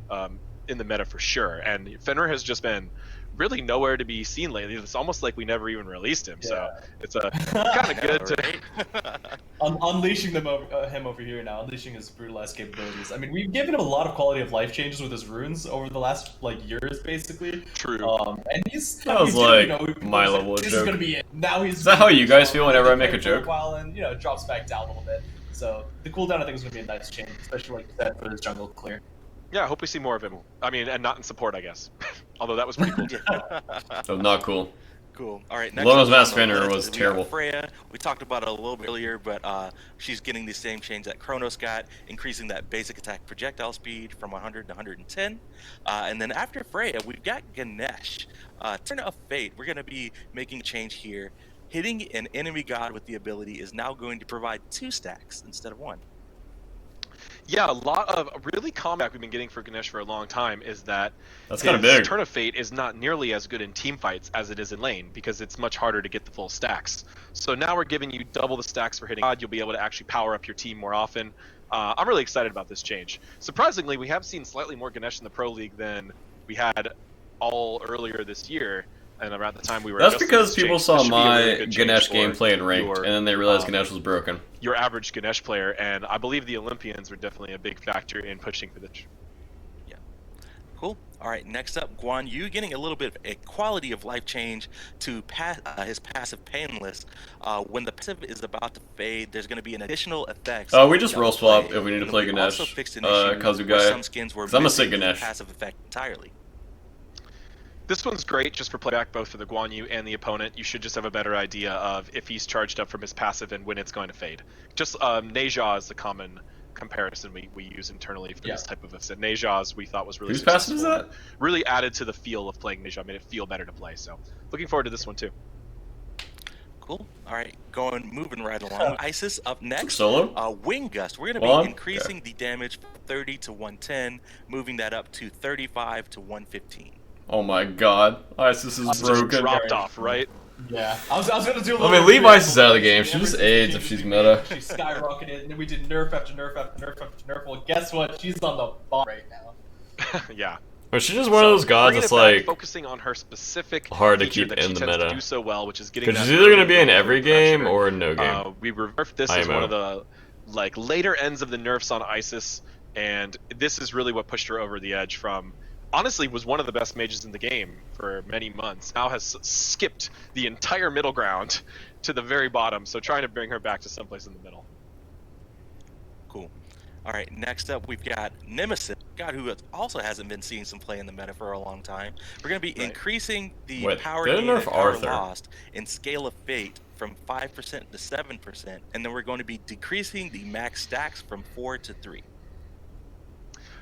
S4: in the meta for sure. And Fenrir has just been really nowhere to be seen lately. It's almost like we never even released him. Yeah. So it's kind of good to
S3: unleashing him over here now, unleashing his Brutalized capabilities. I mean, we've given him a lot of quality of life changes with his runes over the last years, basically.
S4: True.
S3: And he's
S1: my level of
S3: this
S1: joke.
S3: is gonna be it. Now he's.
S1: Is that how you guys feel whenever I make a joke?
S3: For a while, and drops back down a little bit. So the cooldown I think is gonna be a nice change, especially like you said for this jungle clear.
S4: Yeah, I hope we see more of him. I mean, and not in support, I guess. Although that was pretty cool too.
S1: That was not cool.
S2: Cool. All right. Next
S1: Lowe's
S2: up
S1: Mass
S2: on the
S1: Banner
S2: list
S1: was
S2: is we
S1: terrible.
S2: got Freya. We talked about it a little bit earlier, but she's getting the same change that Chronos got, increasing that basic attack projectile speed from 100 to 110. And then after Freya, we've got Ganesh. Turn of Fate. We're going to be making a change here. Hitting an enemy god with the ability is now going to provide 2 stacks instead of 1.
S4: Yeah, a lot of really comeback we've been getting for Ganesh for a long time is that
S1: That's kind of big.
S4: Turn of Fate is not nearly as good in team fights as it is in lane because it's much harder to get the full stacks. So now we're giving you double the stacks for hitting God. You'll be able to actually power up your team more often. I'm really excited about this change. Surprisingly, we have seen slightly more Ganesh in the Pro League than we had all earlier this year. And around the time we were
S1: That's
S4: adjusting
S1: because
S4: this
S1: people
S4: change,
S1: saw
S4: this should be a really
S1: my
S4: good change
S1: Ganesh
S4: for
S1: gameplay in ranked,
S4: your,
S1: and then they realized Ganesh was broken.
S4: your average Ganesh player, and I believe the Olympians were definitely a big factor in pushing for this.
S2: Yeah. Cool. All right. Next up, Guan Yu getting a little bit of a quality of life change to his passive Painless. When the passive is about to fade, there's going to be an additional effect.
S1: Oh, we just roll swap if we need to play Ganesh. Kazugai.
S2: Some skins were
S1: I'm gonna say
S2: missing the
S1: Ganesh.
S2: passive effect entirely.
S4: This one's great just for playback both for the Guan Yu and the opponent. You should just have a better idea of if he's charged up from his passive and when it's going to fade. Just Neja is the common comparison we use internally for this type of event. Neja's we thought was really
S1: Whose passive is that?
S4: Really added to the feel of playing Neja, made it feel better to play. So looking forward to this one too.
S2: Cool. All right, moving right along. Isis up next.
S1: Solo?
S2: Wing Gust. We're going to be increasing the damage from 30 to 110, moving that up to 35 to 115.
S1: Oh my god. Isis is broken.
S4: Dropped off, right?
S3: Yeah, I was gonna do a little.
S1: I mean, leave Isis out of the game. She just aids if she's meta.
S3: She skyrocketed, and then we did nerf after nerf after nerf after nerf. Well, guess what? She's on the bomb right now.
S4: Yeah.
S1: But she's just one of those gods that's like
S4: focusing on her specific
S1: hard to
S4: feature
S1: keep
S4: that
S1: in
S4: she
S1: the
S4: tends to
S1: meta.
S4: do so well, which is getting
S1: Because
S4: that
S1: she's either gonna be in
S4: early
S1: every
S4: pressure.
S1: game or no game.
S4: We reversed this as one of the later ends of the nerfs on Isis, and this is really what pushed her over the edge from. Honestly, was one of the best mages in the game for many months. Now has skipped the entire middle ground to the very bottom, so trying to bring her back to someplace in the middle.
S2: Cool. All right, next up we've got Nemesis, god who also hasn't been seeing some play in the meta for a long time. We're going to be increasing the power gain and power lost in Scale of Fate from 5% to 7%, and then we're going to be decreasing the max stacks from 4 to 3.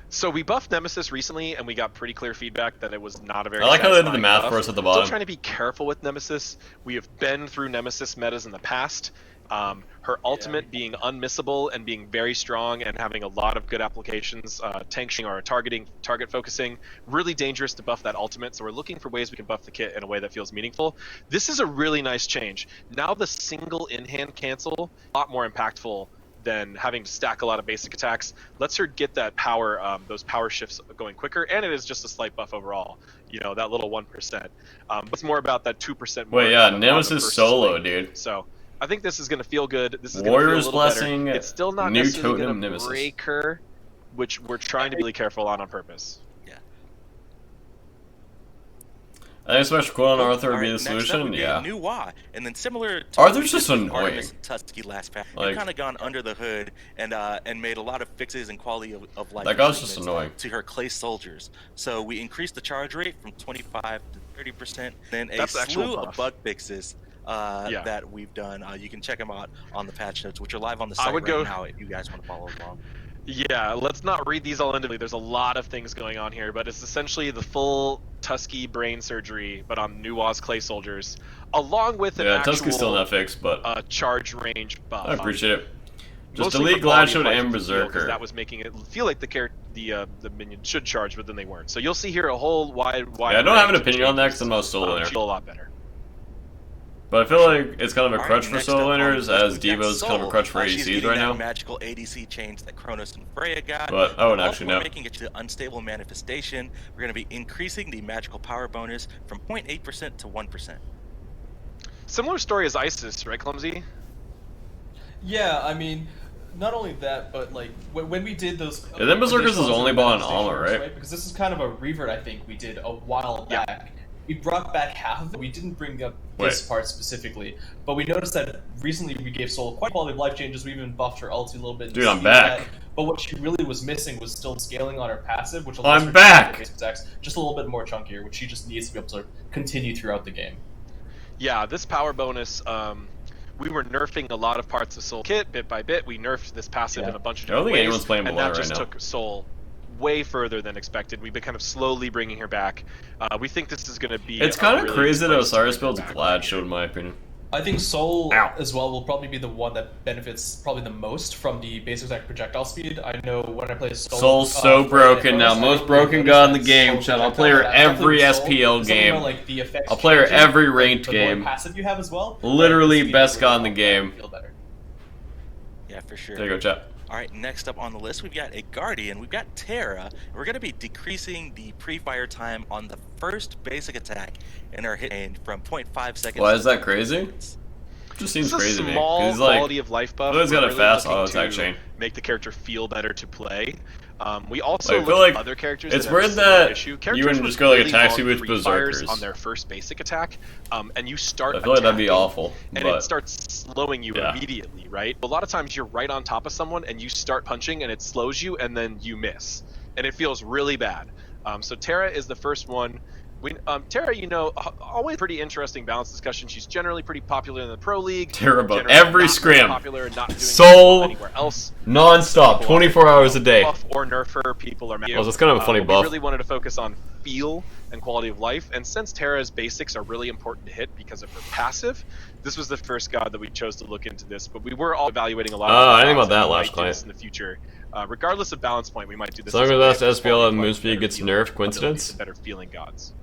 S4: So we buffed Nemesis recently, and we got pretty clear feedback that it was not a very.
S1: I like how they did the math for us at the bottom.
S4: Still trying to be careful with Nemesis. We have been through Nemesis metas in the past. Her ultimate being unmissable and being very strong and having a lot of good applications, tanking or target focusing, really dangerous to buff that ultimate. So we're looking for ways we can buff the kit in a way that feels meaningful. This is a really nice change. Now the single in-hand cancel, a lot more impactful than having to stack a lot of basic attacks. Lets her get that power, those power shifts going quicker, and it is just a slight buff overall. You know, that little 1%. But it's more about that 2% more.
S1: Wait, yeah, Nemesis solo, dude.
S4: So I think this is going to feel good. This is
S1: Warrior's
S4: feel a
S1: Blessing,
S4: better. It's still not
S1: new
S4: necessarily
S1: totem
S4: going to break her, which we're trying to be really careful on purpose.
S1: I think special cool on Arthur would be the solution.
S2: Yeah. New Wa, and then similar to
S1: Arthur's just annoying.
S2: Tusky last pack,
S1: like,
S2: we've kind of gone under the hood and made a lot of fixes and quality of life.
S1: That guy's just annoying.
S2: To her clay soldiers. So we increased the charge rate from 25 to 30%. Then a slew of bug fixes that we've done. You can check them out on the patch notes, which are live on the site right now if you guys want to follow along.
S4: Yeah, let's not read these all individually. There's a lot of things going on here, but it's essentially the full Tusky brain surgery, but on Nuwa's clay soldiers, along with an actual
S1: Tusky's still not fixed, but
S4: charge range buff.
S1: I appreciate it. Just delete Gladshield and Berserker.
S4: That was making it feel like the minion should charge, but then they weren't. So you'll see here a whole wide.
S1: Yeah, I don't have an opinion on that because I'm not solo laner.
S4: A lot better.
S1: But I feel like it's kind of a crutch for solo laners, as D.Va's kind of a crutch for ADCs right now.
S2: Magical ADC change that Chronos and Freya got.
S1: But I wouldn't actually know.
S2: We're making it to unstable manifestation. We're going to be increasing the magical power bonus from 0.8% to 1%.
S4: Similar story as Isis, right, Clumsy?
S3: Yeah, I mean, not only that, but like when we did those.
S1: Yeah, then Berserker's is only bought on Alma, right?
S3: Because this is kind of a revert I think we did a while back. We brought back half of it. We didn't bring up this part specifically, but we noticed that recently we gave Soul quite quality of life changes. We even buffed her ulti a little bit.
S1: Dude, I'm back.
S3: but what she really was missing was still scaling on her passive, which
S1: I'm back!
S3: Attacks just a little bit more chunkier, which she just needs to be able to continue throughout the game.
S4: Yeah, this power bonus, we were nerfing a lot of parts of Soul Kit bit by bit. We nerfed this passive in a bunch of different ways.
S1: I don't think anyone's playing
S4: and
S1: Blood
S4: that
S1: right
S4: just
S1: now.
S4: took Soul way further than expected. We've been kind of slowly bringing her back. We think this is going to be.
S1: It's kind of
S4: really
S1: crazy that
S4: good place to
S1: Osiris
S4: bring her
S1: builds
S4: back.
S1: Glad Shield, in my opinion.
S3: I think Soul
S1: Ow.
S3: as well will probably be the one that benefits probably the most from the basic attack projectile speed. I know when I play Soul,
S1: Soul's so broken now. Most broken god in the game, Chad. I'll play her every SPL game. I'll play her every ranked game.
S3: Passive you have as well.
S1: Literally best god in the game.
S3: Feel better.
S2: Yeah, for sure.
S1: There you go, chat.
S2: All right, next up on the list, we've got a Guardian. We've got Terra. We're going to be decreasing the pre-fire time on the first basic attack in our hit range from 0.5 seconds.
S1: Why is
S2: to
S1: that crazy?
S2: 0.2 seconds.
S1: Just seems
S4: It's a
S1: crazy to me.
S4: small
S1: 'Cause, like,
S4: quality of life buff.
S1: Blue's got
S4: We're
S1: a
S4: really
S1: fast
S4: looking
S1: auto attack
S4: to
S1: chain.
S4: make the character feel better to play. We also
S1: I feel
S4: look
S1: like
S4: at other characters.
S1: it's
S4: that have a
S1: weird
S4: similar
S1: that
S4: issue.
S1: you
S4: Characters
S1: wouldn't
S4: with
S1: just go like
S4: really
S1: attack speed
S4: long
S1: with
S4: pre-fires
S1: berserkers
S4: on their first basic attack, and you start.
S1: I feel like that'd be
S4: attacking,
S1: awful,
S4: and
S1: but
S4: it starts slowing you
S1: yeah.
S4: immediately, right? A lot of times you're right on top of someone and you start punching and it slows you, and then you miss, and it feels really bad. So Terra is the first one. Terra, you know, always pretty interesting balance discussion. She's generally pretty popular in the pro league.
S1: Terra above
S4: generally
S1: every
S4: not
S1: scrim.
S4: Popular, not doing
S1: Soul
S4: anywhere else.
S1: non-stop, 24 hours a day.
S4: Buff or nerf her, people are mad.
S1: Well, that's kind of a funny
S4: We
S1: buff.
S4: really wanted to focus on feel and quality of life, and since Terra's basics are really important to hit because of her passive, this was the first god that we chose to look into this. But we were all evaluating a lot.
S1: I
S4: of
S1: didn't know
S4: gods
S1: about that
S4: and we
S1: last
S4: might do
S1: client.
S4: this in the future. Regardless of balance point, we might do this.
S1: As long
S4: as
S1: as
S4: a
S1: that's
S4: way of
S1: SPL
S4: quality
S1: and
S4: of life,
S1: Moonsphere
S4: better
S1: gets
S4: feel,
S1: nerfed,
S4: abilities,
S1: coincidence?
S4: and better feeling gods.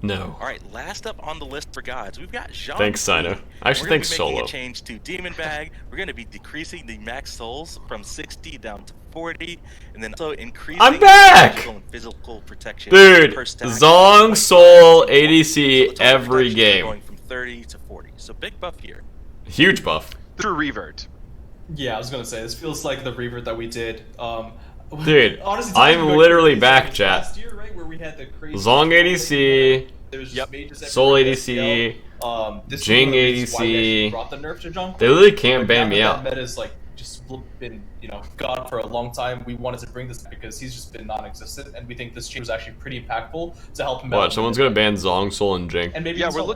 S1: No.
S2: All right, last up on the list for gods, we've got Jean.
S1: Thanks, Sino. I actually
S2: We're
S1: think
S2: gonna be making
S1: Solo.
S2: a change to Demon Bag. We're going to be decreasing the max souls from 60 down to 40, and then also increasing
S1: I'm back!
S2: magical and physical protection
S1: Dude,
S2: per stack.
S1: Zong, Soul, ADC,
S2: So
S1: every
S2: protection
S1: game.
S2: going from 30 to 40. So big buff here.
S1: Huge buff.
S4: Through revert.
S3: Yeah, I was gonna say this feels like the revert that we did.
S1: Dude,
S3: honestly,
S1: I'm
S3: talking about
S1: literally
S3: crazy
S1: back,
S3: things
S1: chat.
S3: Last year, right, where we had the crazy
S1: Zong ADC,
S3: there was just
S4: Yep.
S3: mages
S1: Soul
S3: everywhere,
S1: ADC,
S3: this
S1: Jing
S3: is why they
S1: ADC.
S3: actually brought the nerf to John.
S1: They literally can't ban me
S3: That
S1: out.
S3: meta's like just been gone for a long time. We wanted to bring this because he's just been non-existent, and we think this change was actually pretty impactful to help him out.
S1: What, someone's gonna ban Zong, Soul, and Jing.
S3: And maybe
S4: Yeah,
S3: Soul.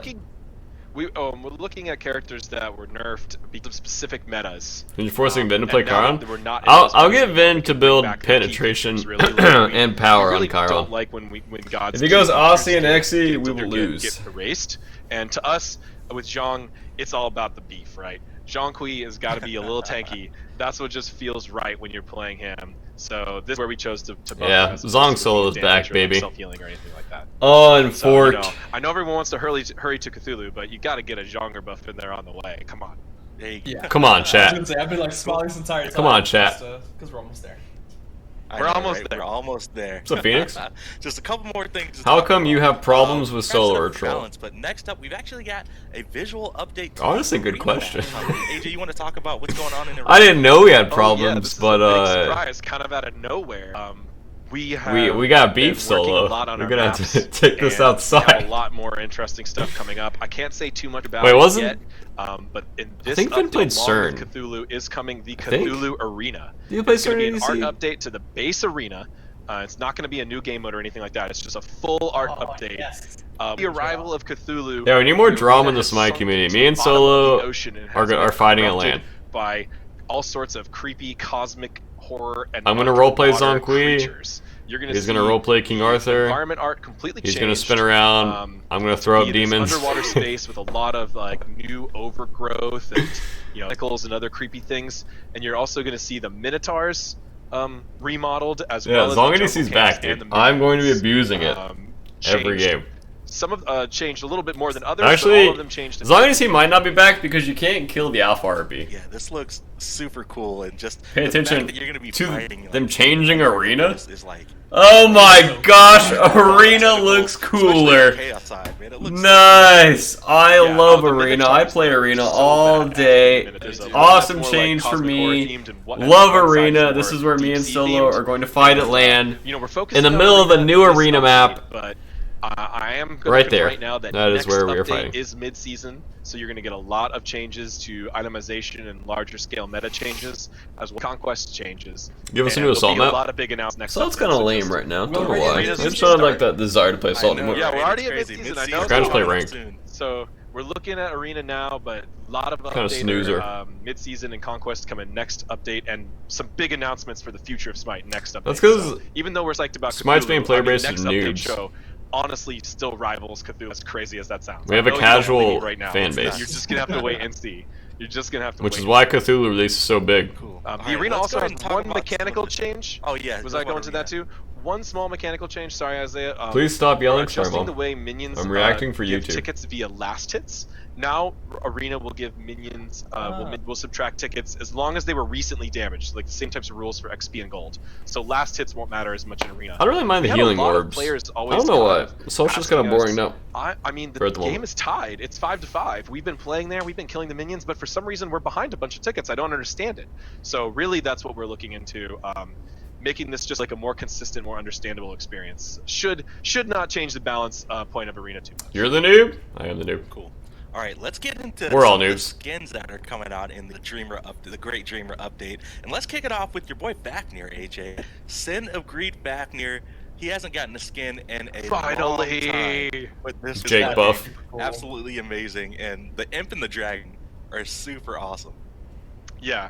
S4: we're looking at characters that were nerfed because of specific metas.
S1: You're forcing Vin to
S4: And
S1: play
S4: now
S1: Chiron?
S4: that we're not in
S1: I'll
S4: those
S1: get
S4: metas,
S1: Vin
S4: we
S1: to
S4: can
S1: build
S4: bring back the key
S1: penetration
S4: features really early.
S1: and power
S4: We really
S1: on Chiron.
S4: don't like when gods
S1: If he goes
S4: do
S1: Aussie and
S4: features
S1: Exy,
S4: get
S1: we will lose.
S4: get erased. And to us, with Zhang, it's all about the beef, right? Zhang Kui has got to be a little tanky. That's what just feels right when you're playing him. So this is where we chose to buff
S1: Yeah,
S4: him as
S1: Zong
S4: opposed to
S1: Solo
S4: being
S1: is back,
S4: damage or
S1: baby.
S4: self-healing or anything like that.
S1: Oh, and
S4: So, you
S1: Fort.
S4: know, I know everyone wants to hurry to Cthulhu, but you got to get a Zhonger buff in there on the way. Come on.
S2: There you go.
S3: Yeah.
S1: Come on,
S3: I was
S1: chat.
S3: gonna say I've been like smiling this entire time.
S1: Come on, chat.
S3: Because we're almost there.
S2: I
S4: We're
S2: know,
S4: almost
S2: right?
S4: there.
S2: We're almost there.
S1: What's up, Phoenix?
S2: Just a couple more things. to
S1: How
S2: talk
S1: come you
S2: about.
S1: have problems with
S2: That's
S1: Solo
S2: enough
S1: or
S2: for
S1: Troll?
S2: balance, but next up, we've actually got a visual update. To
S1: Honestly, good
S2: Arena.
S1: question.
S2: AJ, you want to talk about what's going on in Arena?
S1: I didn't know we had
S4: Oh, yeah,
S1: problems,
S4: this is
S1: but
S4: a big surprise, kind of out of nowhere. We got
S1: beef
S4: been working
S1: Solo.
S4: a lot on
S1: We're
S4: our
S1: gonna have
S4: maps,
S1: to take this
S4: and we have
S1: outside.
S4: a lot more interesting stuff coming up. I can't say too much about
S1: Wait,
S4: it
S1: wasn't-
S4: yet. But in this
S1: think Finn
S4: update,
S1: played
S4: along
S1: CERN.
S4: with Cthulhu is coming the
S1: think.
S4: Cthulhu Arena.
S1: Do you play
S4: It's going to
S1: CERN
S4: be an art
S1: ADC?
S4: update to the base arena. It's not going to be a new game mode or anything like that. It's just a full art update.
S3: Yes.
S4: The arrival of Cthulhu.
S1: Yeah, we need more
S4: the
S1: drama
S4: arena
S1: in the
S4: has
S1: SMITE
S4: sunk
S1: community.
S4: to
S1: Me
S4: the
S1: and
S4: bottom of
S1: Solo
S4: the ocean and
S1: are
S4: has been
S1: fighting at
S4: corrupted
S1: land.
S4: by all sorts of creepy cosmic horror and
S1: I'm gonna roleplay
S4: underwater
S1: Zhong Kui.
S4: creatures. You're gonna
S1: He's
S4: see
S1: gonna roleplay King Arthur.
S4: environment art completely
S1: He's
S4: changed.
S1: gonna spin around. I'm gonna throw up
S4: Be this
S1: demons.
S4: underwater space with a lot of like new overgrowth and tentacles and other creepy things. And you're also gonna see the minotaurs remodeled as
S1: Yeah,
S4: well as
S1: Zong
S4: the
S1: ADC's
S4: jungle
S1: back,
S4: camps and
S1: dude.
S4: the
S1: I'm going to be
S4: minions,
S1: abusing it every
S4: changed.
S1: game.
S4: Some of changed a little bit more than others.
S1: Actually,
S4: but all of them changed.
S1: Zong ADC might not be back because you can't kill the Alpha RB.
S2: Yeah, this looks super cool, and just
S1: Pay
S2: the
S1: attention
S2: fact that you're gonna be
S1: to
S2: fighting,
S1: them
S2: like,
S1: changing arena.
S2: is like
S1: Oh my gosh, Arena looks
S2: especially
S1: cooler.
S2: the chaos side, man. It looks
S1: Nice! I
S4: Yeah,
S1: love
S4: the
S1: Arena.
S4: Minotaurs
S1: I play
S4: look
S1: Arena
S4: so
S1: all
S4: badass.
S1: day.
S4: There's a lot
S1: Awesome
S4: more, like,
S1: change for
S4: cosmic horror
S1: me.
S4: themed and what-
S1: Love
S4: one side's
S1: Arena.
S4: more
S1: This is where me and
S4: deep sea
S1: Solo
S4: themed.
S1: are going to fight at land.
S4: We're focusing
S1: In the
S4: on
S1: middle of the
S4: Arena
S1: new
S4: this
S1: Arena
S4: update,
S1: map.
S4: but I am
S1: Right there.
S4: right now that
S1: That is
S4: next
S1: where we are
S4: update
S1: fighting.
S4: is mid-season, so you're going to get a lot of changes to itemization and larger scale meta changes, as well as conquest changes.
S1: Give us a
S4: And
S1: new assault
S4: there'll be
S1: map.
S4: a lot of big announcements next
S1: So it's
S4: update,
S1: kind of
S4: so
S1: lame
S4: just-
S1: right now.
S3: Well,
S1: Don't know
S3: Arena's
S1: why. I
S4: just
S1: just don't have like
S4: started.
S1: that desire to play assault anymore.
S4: Yeah, we're
S2: It's
S4: already at
S2: crazy.
S4: mid-season. I
S2: Mid-season
S4: know.
S2: is
S1: Trying to play
S2: coming up
S1: ranked.
S2: soon.
S4: So we're looking at Arena now, but a lot of
S1: Kinda
S4: update
S1: snoozer.
S4: mid-season and conquest coming next update, and some big announcements for the future of Smite next update.
S1: That's 'cause
S4: So, even though we're psyched about
S1: Smite's
S4: Cthulhu,
S1: main player base is
S4: next update
S1: noobs.
S4: show honestly still rivals Cthulhu, as crazy as that sounds.
S1: We have
S4: I
S1: a
S4: know you don't
S1: casual
S4: believe me right now.
S1: fan
S4: It's
S1: base.
S4: not. You're just gonna have to wait and see. You're just gonna have to
S1: Which
S4: wait
S1: is
S4: and
S1: why
S4: see.
S1: Cthulhu release is so big.
S2: Cool.
S4: The
S2: Alright,
S4: arena
S2: let's
S4: also
S2: go ahead
S4: has
S2: and talk
S4: one
S2: about
S4: mechanical
S2: some of the-
S4: change.
S2: Oh yeah.
S4: Was
S2: go
S4: I going
S2: about
S4: to that
S2: Arena.
S4: too? One small mechanical change. Sorry, Isaiah.
S1: Please stop
S4: we're
S1: yelling. Sorry,
S4: adjusting
S1: Mom.
S4: the way minions
S1: I'm reacting for
S4: give
S1: YouTube.
S4: tickets via last hits. Now Arena will give minions will subtract tickets as long as they were recently damaged, like the same types of rules for XP and gold. So last hits won't matter as much in Arena.
S1: I don't really mind
S4: We
S1: the
S4: had a
S1: healing
S4: lot of
S1: orbs.
S4: players
S1: I
S4: always
S1: don't know
S4: kind
S1: why.
S4: of
S1: So it's just kind of
S4: asking
S1: boring
S4: us-
S1: now.
S4: I mean, the
S1: For at the
S4: game
S1: moment.
S4: is tied. It's 5-5. We've been playing there. We've been killing the minions, but for some reason we're behind a bunch of tickets. I don't understand it. So really, that's what we're looking into. Making this just like a more consistent, more understandable experience. Should not change the balance point of Arena too much.
S1: You're the noob. I am the noob.
S2: Cool. All right, let's get into
S1: We're all
S2: some of the
S1: noobs.
S2: skins that are coming out in the the Great Dreamer update, and let's kick it off with your boy Fafnir, AJ. Sin of Greed Fafnir. He hasn't gotten a skin in a long time,
S4: Finally.
S2: but this is
S1: Jake
S2: looking
S1: buff.
S2: absolutely amazing, and the Imp and the Dragon are super awesome.
S4: Yeah.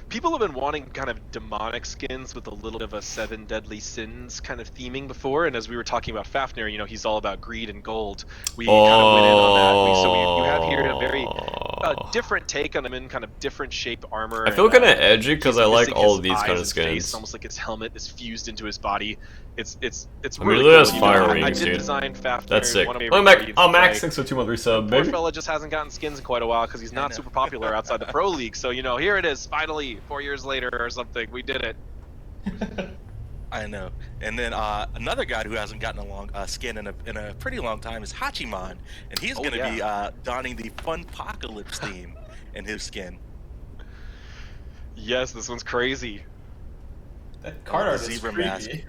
S4: People have been wanting kind of demonic skins with a little bit of a 7 deadly sins kind of theming before, and as we were talking about Fafnir, you know, he's all about greed and gold. We kind of went in on that. So you have here a very different take on him in kind of different shape armor.
S1: I feel
S4: and,
S1: kind of edgy because
S4: he's
S1: I like
S4: missing
S1: all
S4: his
S1: of these
S4: eyes
S1: kind of
S4: and face,
S1: skins.
S4: almost like his helmet is fused into his body. It's
S1: I mean,
S4: really
S1: look at
S4: cool.
S1: those fire
S4: I
S1: rings,
S4: did
S1: dude.
S4: design Fafnir.
S1: That's sick.
S4: One of my
S1: Oh,
S4: favorite
S1: Max,
S4: breeds to play.
S1: thanks for 2 month resub,
S4: Poor
S1: baby.
S4: fella just hasn't gotten skins in quite a while because he's not super popular outside the pro league. So you know, here it is, finally, 4 years later or something, we did it.
S2: I know. And then another guy who hasn't gotten a skin in a pretty long time is Hachiman, and he's going to be donning the Funpocalypse theme in his skin.
S4: Yes, this one's crazy.
S3: That card art is
S2: zebra
S3: creepy.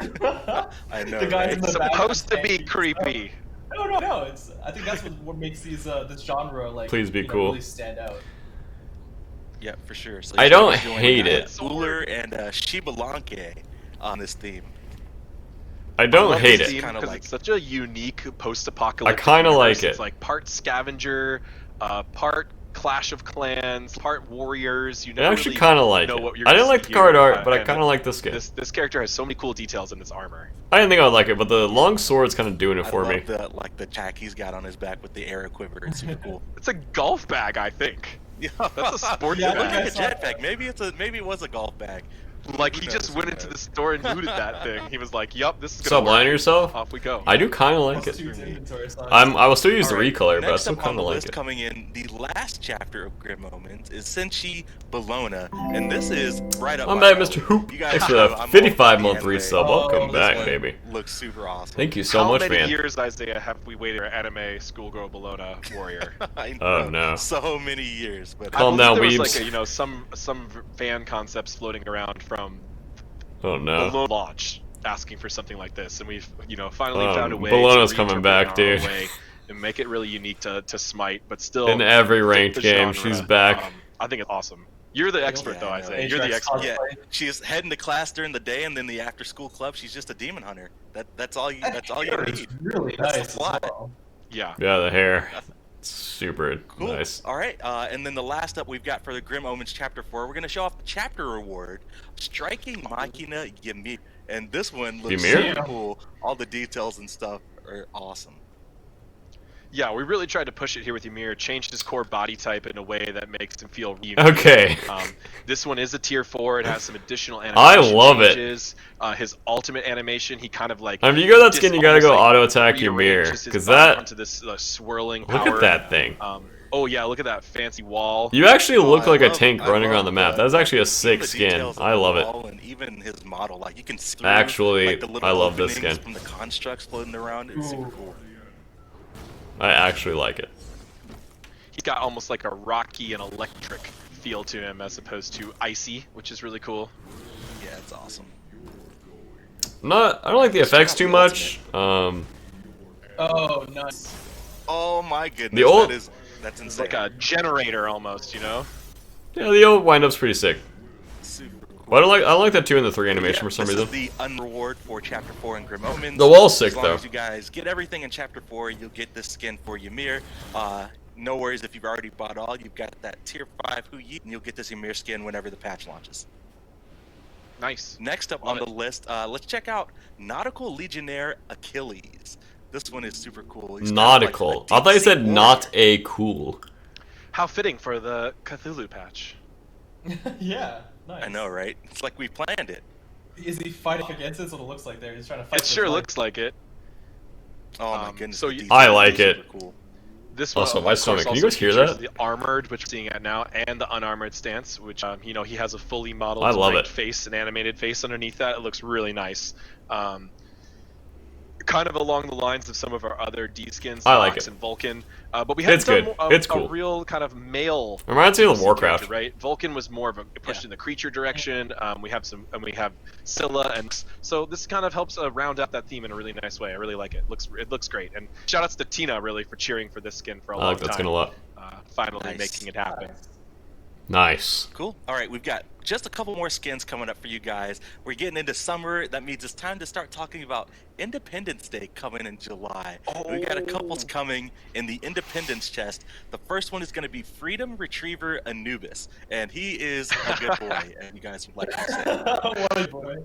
S2: I know,
S3: The guy
S2: right?
S3: in the
S4: It's
S3: back
S4: supposed to
S3: is
S4: be
S3: tanky.
S4: creepy.
S3: No. I think that's what makes these this genre like
S1: Please be
S3: you know,
S1: cool.
S3: really stand out.
S2: Yeah, for sure. So
S1: I
S2: he's
S1: don't
S2: gonna be doing,
S1: hate it.
S2: Uller and Shibalanke on this theme.
S1: I don't
S4: love
S1: hate
S4: this
S1: it.
S4: theme
S2: Kinda
S4: 'cause
S2: like-
S4: it's such a unique post-apocalyptic
S1: I kinda
S4: universe.
S1: like it.
S4: It's like part scavenger, part Clash of Clans, part warriors. You
S1: I
S4: never
S1: actually
S4: really
S1: kind of like
S4: know
S1: it.
S4: what you're
S1: I didn't
S4: gonna
S1: like the
S4: see
S1: card
S4: here,
S1: art, but I
S4: and
S1: kind of like the skin.
S4: This character has so many cool details in its armor.
S1: I didn't think I would like it, but the long sword's kind of doing it for
S2: I
S1: me.
S2: love the tack he's got on his back with the arrow quiver. It's super cool.
S4: It's a golf bag, I think.
S2: Yeah,
S4: That's a sports
S3: Yeah,
S2: Look
S3: I
S4: bag.
S2: like a
S3: saw that.
S2: jetpack. Maybe it was a golf bag.
S4: Like
S2: Who
S4: he
S2: knows,
S4: just
S2: who
S4: went into
S2: knows?
S4: the store and looted that thing. He was like, "Yup, this is
S1: What's
S4: gonna
S1: up,
S4: work."
S1: lying to yourself?
S4: Off we go.
S1: I do kind of like
S3: Plus
S1: it.
S3: 2 to inventory size.
S1: I will still use the
S2: Alright,
S1: recolor, but I
S2: next
S1: still
S2: up on
S1: kind
S2: the
S1: of like
S2: list
S1: it.
S2: coming in, the last chapter of Grim Moments is Senshi Bologna, and this is right up
S1: I'm
S2: my
S1: back,
S2: alley.
S1: Mr. Hoop.
S2: You guys
S1: Thanks for
S2: know
S1: that
S2: I'm
S1: 55
S2: all
S1: month
S2: about the
S1: resub.
S2: anime.
S1: Welcome
S2: This
S1: back,
S2: one
S1: baby.
S2: Looks super awesome.
S1: Thank you so
S4: How
S1: much,
S4: many
S1: man.
S4: years, Isaiah, have we waited for anime schoolgirl Bologna warrior?
S2: I
S1: Oh,
S2: know,
S1: no.
S2: so many years, but
S1: Calm
S4: I
S1: down,
S4: believe there was
S1: weebs.
S4: like a, some fan concepts floating around from
S1: Oh no.
S4: Bologna launch asking for something like this, and we've finally found a way
S1: Bologna's
S4: to
S1: coming
S4: reinterpret
S1: back,
S4: it our own
S1: dude.
S4: way and make it really unique to Smite, but still
S1: In every
S4: fit
S1: ranked
S4: the
S1: game,
S4: genre.
S1: she's back.
S4: I think it's awesome. You're the expert, though,
S2: I know.
S4: Isaiah. You're the
S3: Ajax
S4: expert.
S2: yeah,
S3: cosplay.
S2: she's heading to class during the day, and then the after school club. She's just a demon hunter. That's all you. That's all you
S3: Hair is
S2: need.
S3: really
S2: That's the
S3: nice as
S2: plot.
S3: well.
S4: Yeah.
S1: Yeah, the hair. Super
S2: Cool.
S1: nice.
S2: All right, and then the last up we've got for the Grim Omens Chapter 4, we're going to show off the chapter reward, Striking Machina Ymir. And this one looks
S1: Ymir?
S2: so cool. All the details and stuff are awesome.
S4: Yeah, we really tried to push it here with Ymir, changed his core body type in a way that makes him feel unique.
S1: Okay.
S4: This one is a tier 4. It has some additional
S1: I
S4: animation
S1: love it.
S4: changes. His ultimate animation, he kind of like.
S1: I mean, you got that skin, you gotta go
S4: almost, like,
S1: auto attack Ymir,
S4: rearranges his
S1: because
S4: body
S1: that.
S4: onto this swirling
S1: Look
S4: power.
S1: at that thing.
S4: Oh yeah, look at that fancy wall.
S1: You actually look
S2: I
S1: like a
S2: love-
S1: tank
S2: I
S1: running
S2: love
S1: around the map.
S2: the-
S1: That's actually a
S2: even
S1: sick
S2: the
S1: skin.
S2: details of
S1: I
S2: the
S1: love it.
S2: wall and even his model, like you can see through,
S1: Actually,
S2: like, the little
S1: I love this
S2: openings
S1: skin.
S2: from the constructs floating around. It's super cool.
S1: I actually like it.
S4: He's got almost like a rocky and electric feel to him as opposed to icy, which is really cool.
S2: Yeah, it's awesome.
S1: I don't like the effects too much.
S3: Oh, nice.
S2: Oh my goodness,
S1: The old-
S2: that's
S4: It's
S2: insane.
S4: like a generator almost, you know?
S1: Yeah, the old windup's pretty sick.
S2: Super cool.
S1: But I like that 2 and the 3 animation
S2: Yeah,
S1: for some
S2: this
S1: reason.
S2: is the unreward for Chapter 4 in Grim Omens.
S1: The wall's sick,
S2: as long
S1: though.
S2: as you guys get everything in Chapter 4, you'll get this skin for Ymir. No worries if you've already bought all. You've got that Tier 5 Hu Yi, and you'll get this Ymir skin whenever the patch launches.
S4: Nice.
S2: Next up
S4: Love
S2: on
S4: it.
S2: the list, let's check out Nautical Legionnaire Achilles. This one is super cool. He's kind of
S1: Nautical.
S2: like a
S1: I thought you
S2: deep-sea
S1: said
S2: warrior.
S1: not a cool.
S4: How fitting for the Cthulhu patch.
S3: Yeah, nice.
S2: I know, right? It's like we planned it.
S3: Is he fighting against it? That's what it looks like there. He's trying to fight.
S4: It sure looks like it.
S2: Oh my goodness.
S4: so
S2: the
S4: you-
S2: detail
S1: I
S2: is
S1: like
S2: super
S1: it.
S2: Cool.
S4: This
S1: Also,
S4: one,
S1: my
S4: of
S1: stomach.
S4: course,
S1: Can you
S4: also
S1: guys hear
S4: features
S1: that?
S4: the armored, which we're seeing at now, and the unarmored stance, which you know, he has a fully modeled
S1: I love
S4: rigged
S1: it.
S4: face, an animated face underneath that. It looks really nice. Kind of along the lines of some of our other D skins,
S1: I like
S4: Nox
S1: it.
S4: and Vulcan, but we haven't
S1: It's good.
S4: done a,
S1: It's cool.
S4: a real kind of male.
S1: Reminds me of
S4: DC
S1: the Warcraft.
S4: character, right? Vulcan was more of a pushed in the creature direction. We have Scylla, and so this kind of helps round out that theme in a really nice way. I really like it. It looks great. And shout outs to Tina really for cheering for this skin for a
S1: I
S4: long
S1: like that
S4: time.
S1: skin a lot.
S4: Finally
S2: Nice.
S4: making it happen.
S1: Nice.
S2: Cool. All right, we've got just a couple more skins coming up for you guys. We're getting into summer. That means it's time to start talking about Independence Day coming in July. We got a couples coming in the Independence chest. The first one is going to be Freedom Retriever Anubis, and he is a good boy, as you guys would like to say.
S3: What a boy.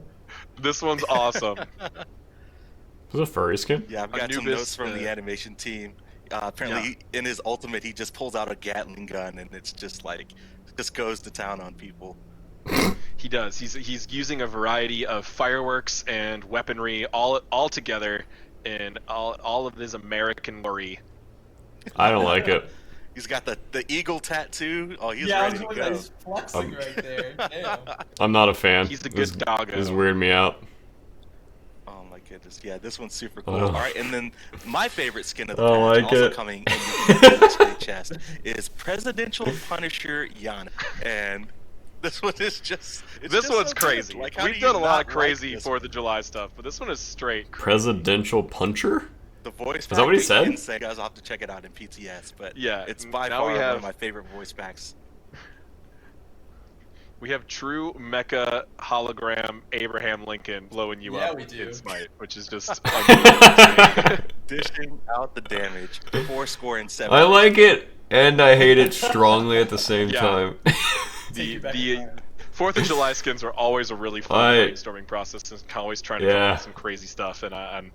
S4: This one's awesome.
S1: Is it a furry skin?
S2: Yeah, I've got some
S4: Anubis,
S2: notes from the animation team. Apparently, in his ultimate, he just pulls out a Gatling gun, and it's just like, just goes to town on people.
S4: He does. He's using a variety of fireworks and weaponry all together in all of his American glory.
S1: I don't like it.
S2: He's got the eagle tattoo. Oh, he's
S3: Yeah, I was
S2: ready to
S3: doing that.
S2: go.
S3: He's flexing right there. Damn.
S1: I'm not a fan.
S4: He's a
S1: This-
S4: good doggo.
S1: This weirded me out.
S2: Oh my goodness, yeah, this one's super cool.
S1: Oh.
S2: All right, and then my favorite skin of the
S1: I
S2: patch,
S1: like
S2: also
S1: it.
S2: coming in the Independence Day chest, is Presidential Punisher Yana, and this one is just. It's
S4: This
S2: just
S4: one's
S2: so good.
S4: crazy.
S2: Like, how
S4: We've
S2: do you
S4: done a lot
S2: not
S4: of crazy
S2: like this
S4: 4th
S2: one?
S4: of July stuff, but this one is straight.
S1: Presidential puncher?
S2: The voice.
S1: Is that what he said?
S2: You guys will have to check it out in PTS, but
S4: Yeah,
S2: it's by
S4: now
S2: far
S4: we
S2: one
S4: have-
S2: of my favorite voice packs.
S4: We have true mecha hologram Abraham Lincoln blowing you
S3: Yeah,
S4: up
S3: we do.
S4: in Smite, which is just unbelievable.
S2: Dishing out the damage. 4-7.
S1: I like it, and I hate it strongly at the same
S4: Yeah.
S1: time.
S3: Take you back
S4: the
S3: in time.
S4: 4th of July skins are always a really fun brainstorming process, and always trying to come up with some crazy stuff. And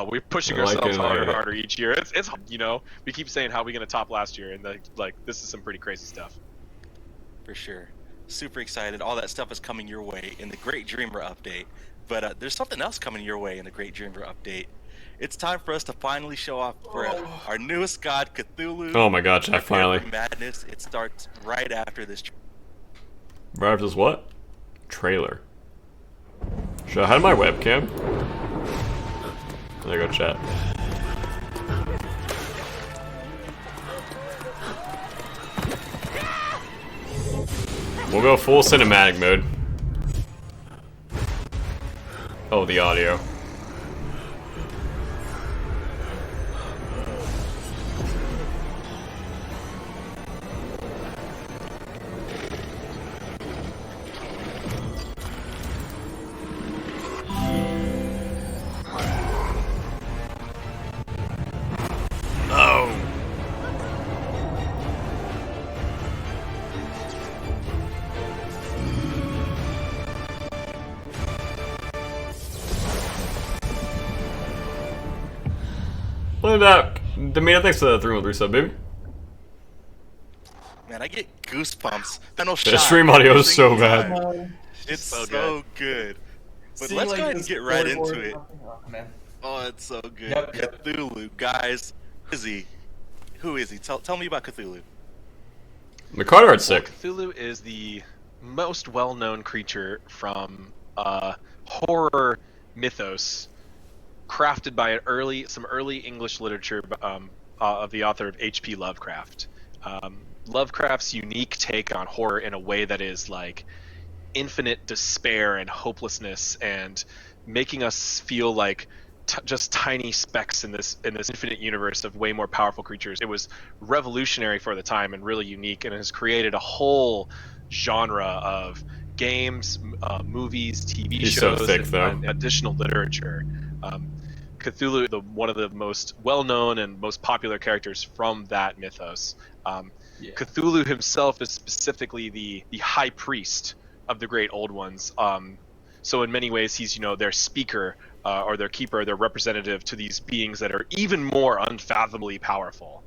S4: we're pushing
S1: I like
S4: ourselves
S1: it, I
S4: harder and
S1: hate it.
S4: harder each year. It's you know, we keep saying how we gonna top last year, and like this is some pretty crazy stuff.
S2: For sure. Super excited. All that stuff is coming your way in the Great Dreamer update. But there's something else coming your way in the Great Dreamer update. It's time for us to finally show off for our newest god, Cthulhu.
S1: Oh my god, Jack,
S2: Prepare
S1: finally.
S2: for Madness. It starts right after this.
S1: Right after this what? Trailer. Should I hide my webcam? There you go, chat. We'll go full cinematic mode. Oh, the audio. Oh. Look at that. Demina, thanks for the 313 sub, baby.
S2: Man, I get goosebumps. Final
S1: The
S2: shot
S1: stream audio
S2: every
S1: is so
S2: single
S1: bad.
S2: time. It's
S4: So
S2: so good. But
S3: Seeing,
S2: let's
S3: like,
S2: go ahead and
S3: this
S2: get right
S3: storyboard
S2: into it.
S3: Oh, man.
S2: Oh, it's so good.
S3: Yep.
S2: Cthulhu, guys. Who is he? Who is he? Tell me about Cthulhu.
S1: The card art's sick.
S4: Cthulhu is the most well-known creature from horror mythos, crafted by some early English literature of the author of H.P. Lovecraft. Lovecraft's unique take on horror in a way that is like infinite despair and hopelessness, and making us feel like just tiny specks in this infinite universe of way more powerful creatures. It was revolutionary for the time and really unique, and has created a whole genre of games, movies, TV
S1: He's
S4: shows,
S1: so thick, though.
S4: and additional literature. Cthulhu, one of the most well-known and most popular characters from that mythos. Cthulhu himself is specifically the high priest of the great old ones. So in many ways, he's their speaker or their keeper, their representative to these beings that are even more unfathomably powerful.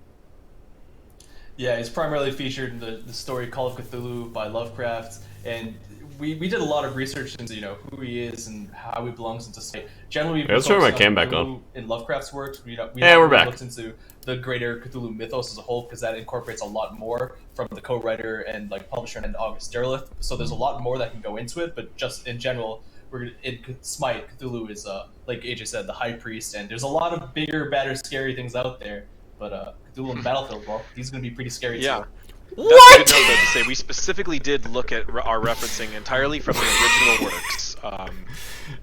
S3: Yeah, he's primarily featured in the story Call of Cthulhu by Lovecraft, and we did a lot of research into who he is and how he belongs into SMITE. Generally,
S1: let's turn my cam back on.
S3: In Lovecraft's works, we
S1: we're back.
S3: Looked into the greater Cthulhu mythos as a whole, because that incorporates a lot more from the co-writer and publisher and August Derleth. So there's a lot more that can go into it, but just in general, in SMITE, Cthulhu is like AJ said, the high priest, and there's a lot of bigger, badder, scary things out there. But Cthulhu on Battlefield, well, he's going to be pretty scary too.
S1: What?
S4: That's a good note, though, to say. We specifically did look at our referencing entirely from the original works.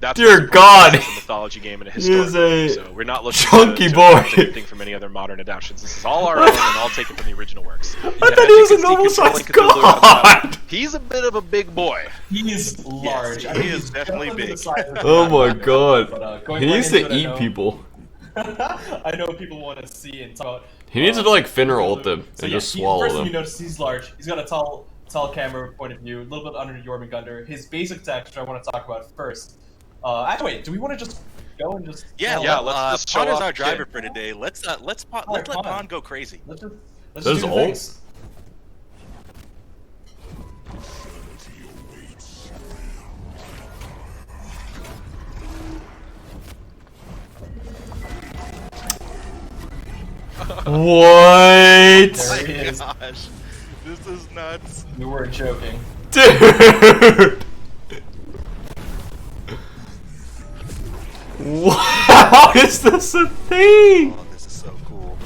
S4: That's
S1: Dear God,
S4: it's a mythology game and a historical game, so we're not looking
S1: chunky
S4: to
S1: boy.
S4: anything from any other modern adaptations. This is all our own, and I'll take it from the original works.
S1: I thought he was a normal-sized god.
S4: He's a bit of a big boy.
S3: He's large.
S2: Yes, he is definitely big.
S1: Oh my god.
S3: But,
S1: He needs to
S3: into it,
S1: eat people.
S3: I know people want to see and talk about.
S1: He needs to Finner ult them and just swallow
S3: first
S1: them.
S3: You notice he's large. He's got a tall camera point of view, a little bit under Jormungandr. His basic texture I want to talk about first. Actually, wait, do we want to just go and just?
S2: Yeah,
S4: let's just show
S2: Pon is
S4: off
S2: our driver
S4: Jin.
S2: for today. Let's let Pon go crazy.
S3: Let's
S1: Those
S3: just do
S1: ult?
S3: things.
S1: What?
S3: There he is.
S2: Gosh, this is nuts.
S3: You weren't joking.
S1: Dude! How is this a thing?
S2: Oh, this is so cool.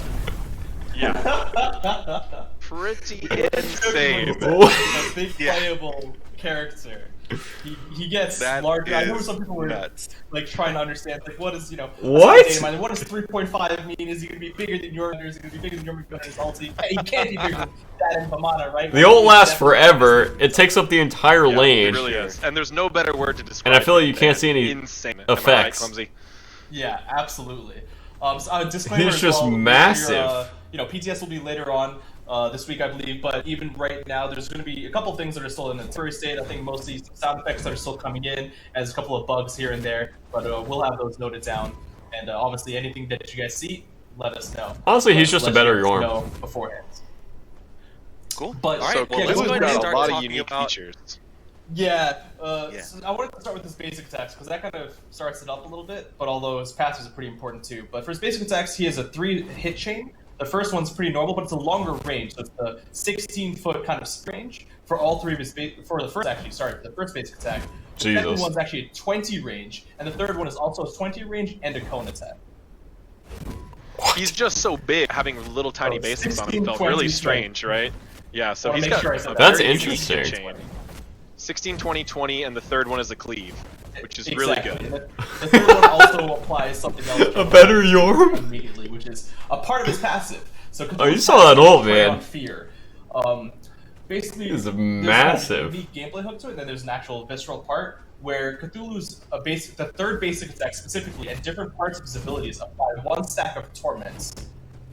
S4: Yeah. Pretty insane.
S1: What?
S3: A big playable character. He gets
S2: That
S3: larger. I know
S2: is
S3: some people were
S2: nuts.
S3: trying to understand what is
S1: What?
S3: What does 3.5 mean? Is he gonna be bigger than your? Is he gonna be bigger than your ulti? He can't be bigger than that in Pamana, right?
S1: The ult lasts forever. It takes up the entire
S4: Yeah,
S1: lane.
S4: it really is. And there's no better word to describe
S1: And I feel like you
S4: it
S1: can't
S4: than
S1: see any
S4: insane.
S1: effects.
S4: Am I right, Clumsy?
S3: Yeah, absolutely. So, disclaimer
S1: He's
S3: as
S1: just
S3: well,
S1: massive.
S3: PTS will be later on this week, I believe. But even right now, there's going to be a couple things that are still in the temporary state. I think mostly some sound effects that are still coming in, and there's a couple of bugs here and there. But we'll have those noted down. And obviously, anything that you guys see, let us know.
S1: Honestly, he's just a
S3: Let
S1: better
S3: you guys
S1: Yorm.
S3: know beforehand.
S2: Cool.
S3: But
S2: All right,
S4: So
S2: well,
S3: yeah,
S2: let's
S3: Cthulhu's
S2: go ahead
S3: got
S2: and
S3: a
S2: start
S4: lot of
S2: talking
S4: unique
S2: about.
S4: features.
S3: Yeah,
S2: Yeah.
S3: So I wanted to start with his basic attacks because that kind of starts it up a little bit, but although his passives are pretty important too. But for his basic attacks, he has a 3-hit chain. The first one's pretty normal, but it's a longer range, so it's a 16-foot kind of range for all three of his for the first basic attack. The second
S1: Jesus.
S3: one's actually a 20 range, and the third one is also a 20 range and a cone attack.
S4: He's just so big, having little tiny
S3: Oh,
S4: basics on
S3: 16,
S4: him felt
S3: 20,
S4: really strange, right? Yeah, so
S3: Wanna
S4: he's
S3: make
S4: got
S3: sure I
S4: a
S3: said that.
S1: That's
S4: very unique
S1: interesting.
S4: chain. 16, 20, 20, and the third one is a cleave, which is really
S3: Exactly.
S4: good.
S3: The third one also applies something else.
S1: A better Yorm?
S3: Immediately, which is a part of his passive. So
S1: Oh, you saw that ult,
S3: prey on
S1: man.
S3: Fear. Basically,
S1: This is
S3: there's
S1: massive.
S3: a unique gameplay hook to it, and then there's an actual visceral part where Cthulhu's the third basic attack specifically, and different parts of his abilities apply 1 stack of torments.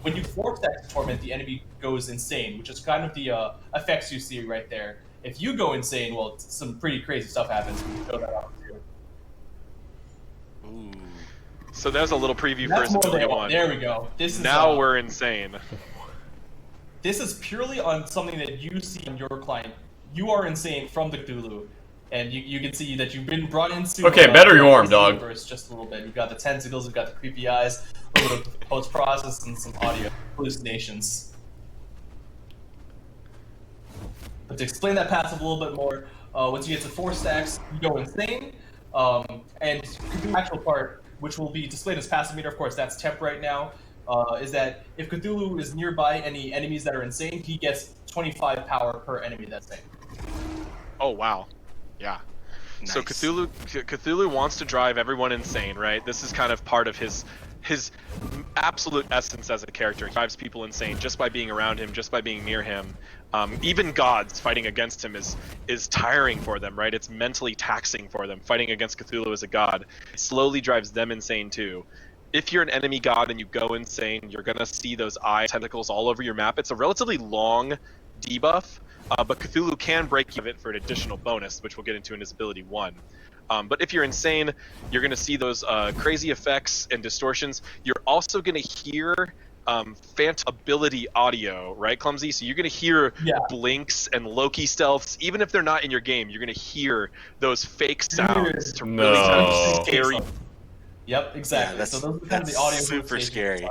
S3: When you 4 stack torment, the enemy goes insane, which is kind of the effects you see right there. If you go insane, well, some pretty crazy stuff happens. We can show that off too.
S2: Ooh.
S4: So there's a little preview for
S3: That's
S4: his
S3: more
S4: ability
S3: than
S4: 1.
S3: There we go. This is
S4: Now we're insane.
S3: This is purely on something that you see on your client. You are insane from the Cthulhu, and you can see that you've been brought into.
S1: Okay, better Yorm,
S3: this
S1: dog.
S3: universe just a little bit. You've got the tentacles, you've got the creepy eyes, a little bit of post-process, and some audio hallucinations. But to explain that passive a little bit more, once you get to 4 stacks, you go insane, and the actual part, which will be displayed as passive meter, of course, that's temp right now. Is that if Cthulhu is nearby any enemies that are insane, he gets 25 power per enemy that's insane.
S4: Oh, wow. Yeah.
S2: Nice.
S4: So Cthulhu wants to drive everyone insane, right? This is kind of part of his absolute essence as a character. He drives people insane just by being around him, just by being near him. Even gods fighting against him is tiring for them, right? It's mentally taxing for them. Fighting against Cthulhu as a god slowly drives them insane too. If you're an enemy god and you go insane, you're gonna see those eye tentacles all over your map. It's a relatively long debuff, but Cthulhu can break you of it for an additional bonus, which we'll get into in his ability 1. But if you're insane, you're going to see those crazy effects and distortions. You're also going to hear phantom ability audio, right, Clumsy? So you're going to hear blinks and Loki stealths. Even if they're not in your game, you're going to hear those fake sounds to really kind of scare you.
S3: Yep, exactly. So those are kind of the audio
S2: super scary.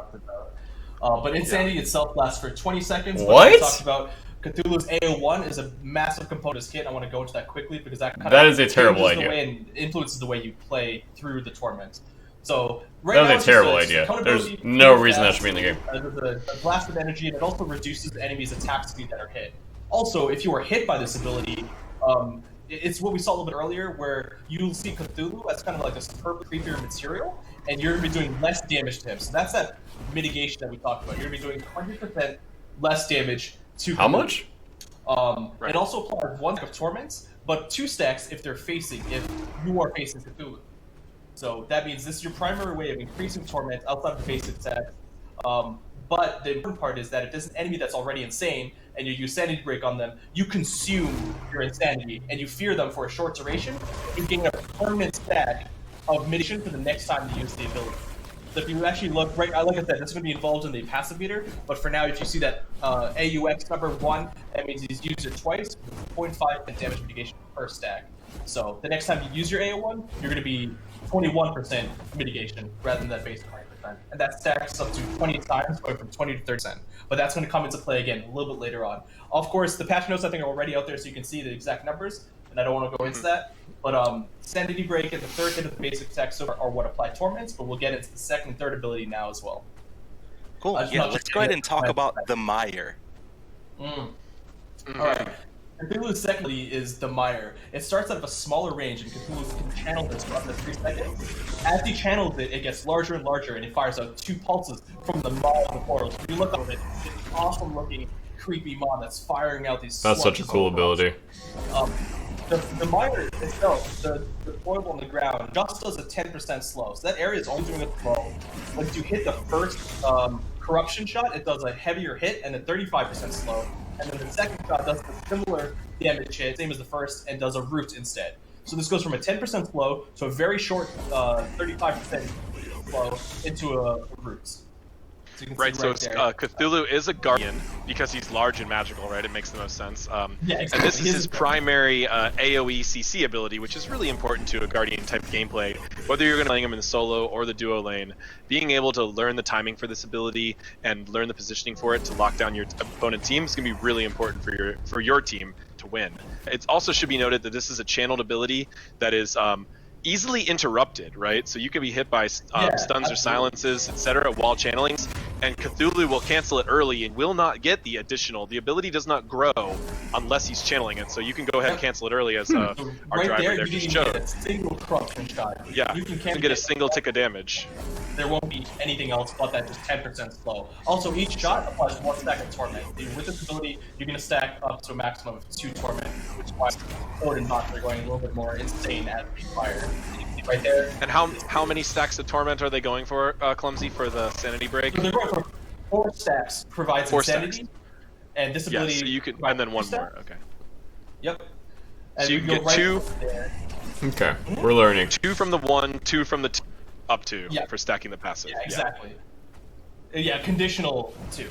S3: But Insanity itself lasts for 20 seconds.
S1: What?
S3: We talked about Cthulhu's AO1 is a massive component of his kit. I want to go into that quickly because that
S1: is a terrible idea.
S3: The way and influences the way you play through the torment. So
S1: that's a terrible idea. There's no reason that should be in the game.
S3: There's a blast of energy, and it also reduces the enemy's attack speed that are hit. Also, if you are hit by this ability, it's what we saw a little bit earlier, where you'll see Cthulhu as kind of like a superb creepier material, and you're going to be doing less damage to him. So that's that mitigation that we talked about. You're going to be doing 20% less damage to Cthulhu.
S1: How much?
S3: Right. It also applies 1 stack of torments, but 2 stacks if you are facing Cthulhu. So that means this is your primary way of increasing torment outside of the basic attack. But the important part is that if there's an enemy that's already insane and you use Sanity Break on them, you consume your insanity and you fear them for a short duration. You gain a permanent stack of mitigation for the next time you use the ability. So if you actually look, right, like I said, that's going to be involved in the passive meter, but for now, if you see that AUX number 1, that means he's used it twice, 0.5 damage mitigation per stack. So the next time you use your AO1, you're going to be 21% mitigation rather than that base 20%. And that stacks up to 20 times, going from 20 to 30%. But that's going to come into play again a little bit later on. Of course, the patch notes I think are already out there so you can see the exact numbers, and I don't want to go into that. But Sanity Break and the third hit of the basic attack are what apply torments, but we'll get into the second and third ability now as well.
S2: Cool. Let's go ahead and talk about the Mire.
S3: Alright. Cthulhu's second ability is the Mire. It starts out of a smaller range, and Cthulhu can channel this for up to 3 seconds. As he channels it, it gets larger and larger, and it fires out 2 pulses from the maw of the portal. So if you look at it, it's an awesome-looking, creepy maw that's firing out these.
S1: That's such a cool ability.
S3: The Mire itself, the foil on the ground, just does a 10% slow. So that area is only doing a slow. Once you hit the first corruption shot, it does a heavier hit and a 35% slow. And then the second shot does a similar damage hit, same as the first, and does a root instead. So this goes from a 10% slow to a very short 35% slow into a root. So
S4: right, so Cthulhu is a guardian because he's large and magical, right? It makes the most sense.
S3: Yeah, exactly.
S4: And this is his primary AoE CC ability, which is really important to a guardian type gameplay. Whether you're going to play him in the solo or the duo lane, being able to learn the timing for this ability and learn the positioning for it to lock down your opponent team is going to be really important for your team to win. It also should be noted that this is a channeled ability that is easily interrupted, right? So you can be hit by stuns or silences, etc. while channeling, and Cthulhu will cancel it early and will not get the additional. The ability does not grow unless he's channeling it, so you can go ahead and cancel it early as our driver there just showed.
S3: A single corruption shot.
S4: Yeah, you can get a single tick of damage.
S3: There won't be anything else but that just 10% slow. Also, each shot applies 1 stack of torment. With this ability, you're going to stack up to a maximum of 2 torment, which is why Ford and Nox are going a little bit more insane as we fire. Right there.
S4: And how many stacks of torment are they going for, Clumsy, for the sanity break?
S3: So they're going for 4 stacks provides
S4: 4
S3: insanity,
S4: stacks.
S3: and this ability.
S4: Yeah, so you can, and then 1 more. Okay.
S3: Yep.
S4: And so you can get 2.
S1: Okay, we're learning.
S4: 2 from the 1, 2 from the 2, up to for stacking the passive.
S3: Yeah, exactly. Yeah, conditional 2.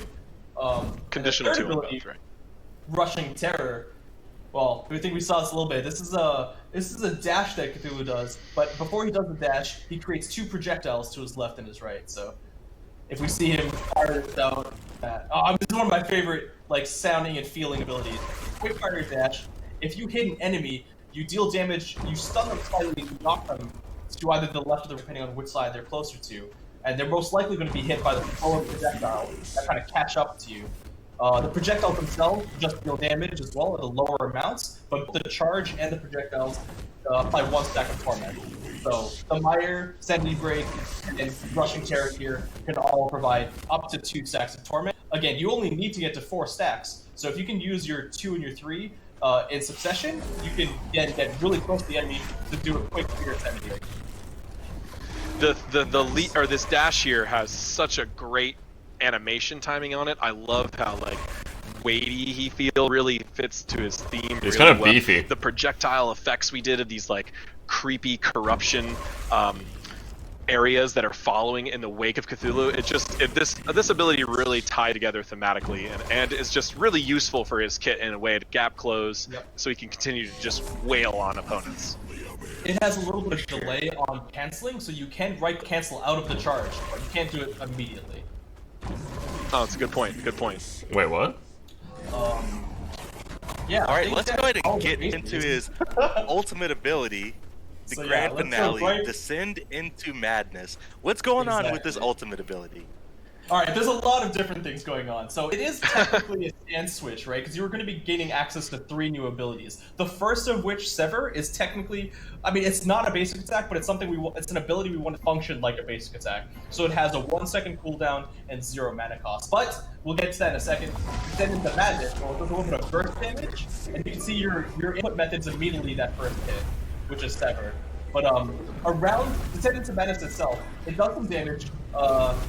S4: Conditional 2 on both, right?
S3: Rushing Terror. Well, we think we saw this a little bit. This is a dash that Cthulhu does, but before he does the dash, he creates 2 projectiles to his left and his right. So, if we see him fire this out, this is one of my favorite sounding and feeling abilities. Quick fire dash. If you hit an enemy, you deal damage. You stun them slightly, you knock them to either the left or the right, depending on which side they're closer to, and they're most likely going to be hit by the flow of projectile that kind of catch up to you. The projectiles themselves just deal damage as well at the lower amounts, but the charge and the projectiles apply 1 stack of torment. So the Mire, Sanity Break, and Rushing Terror here can all provide up to 2 stacks of torment. Again, you only need to get to 4 stacks. So if you can use your 2 and your 3 in succession, you can get really close to the enemy to do a quick Spirit Sanity Break.
S4: The lead, or this dash here has such a great animation timing on it. I love how like weighty he feels, really fits to his theme.
S1: He's
S4: really
S1: kind of
S4: well.
S1: beefy.
S4: The projectile effects we did of these like creepy corruption areas that are following in the wake of Cthulhu. This ability really tied together thematically and is just really useful for his kit in a way to gap close, so he can continue to just wail on opponents.
S3: It has a little bit of delay on canceling, so you can right cancel out of the charge, but you can't do it immediately.
S4: Oh, it's a good point. Good point.
S1: Wait, what?
S3: Yeah.
S2: All right, let's go ahead and get into his ultimate ability, the grand finale, Descend into Madness. What's going on with this ultimate ability?
S3: All right, there's a lot of different things going on. So it is technically a stand switch, right? Because you're going to be gaining access to 3 new abilities. The first of which, Sever, is technically, I mean, it's not a basic attack, but it's something it's an ability we want to function like a basic attack. So it has a 1-second cooldown and 0 mana cost. But we'll get to that in a second. Then into Madness, well, there's a little bit of burst damage, and you can see your input methods immediately that first hit, which is Sever. But around Descend into Madness itself, it does some damage.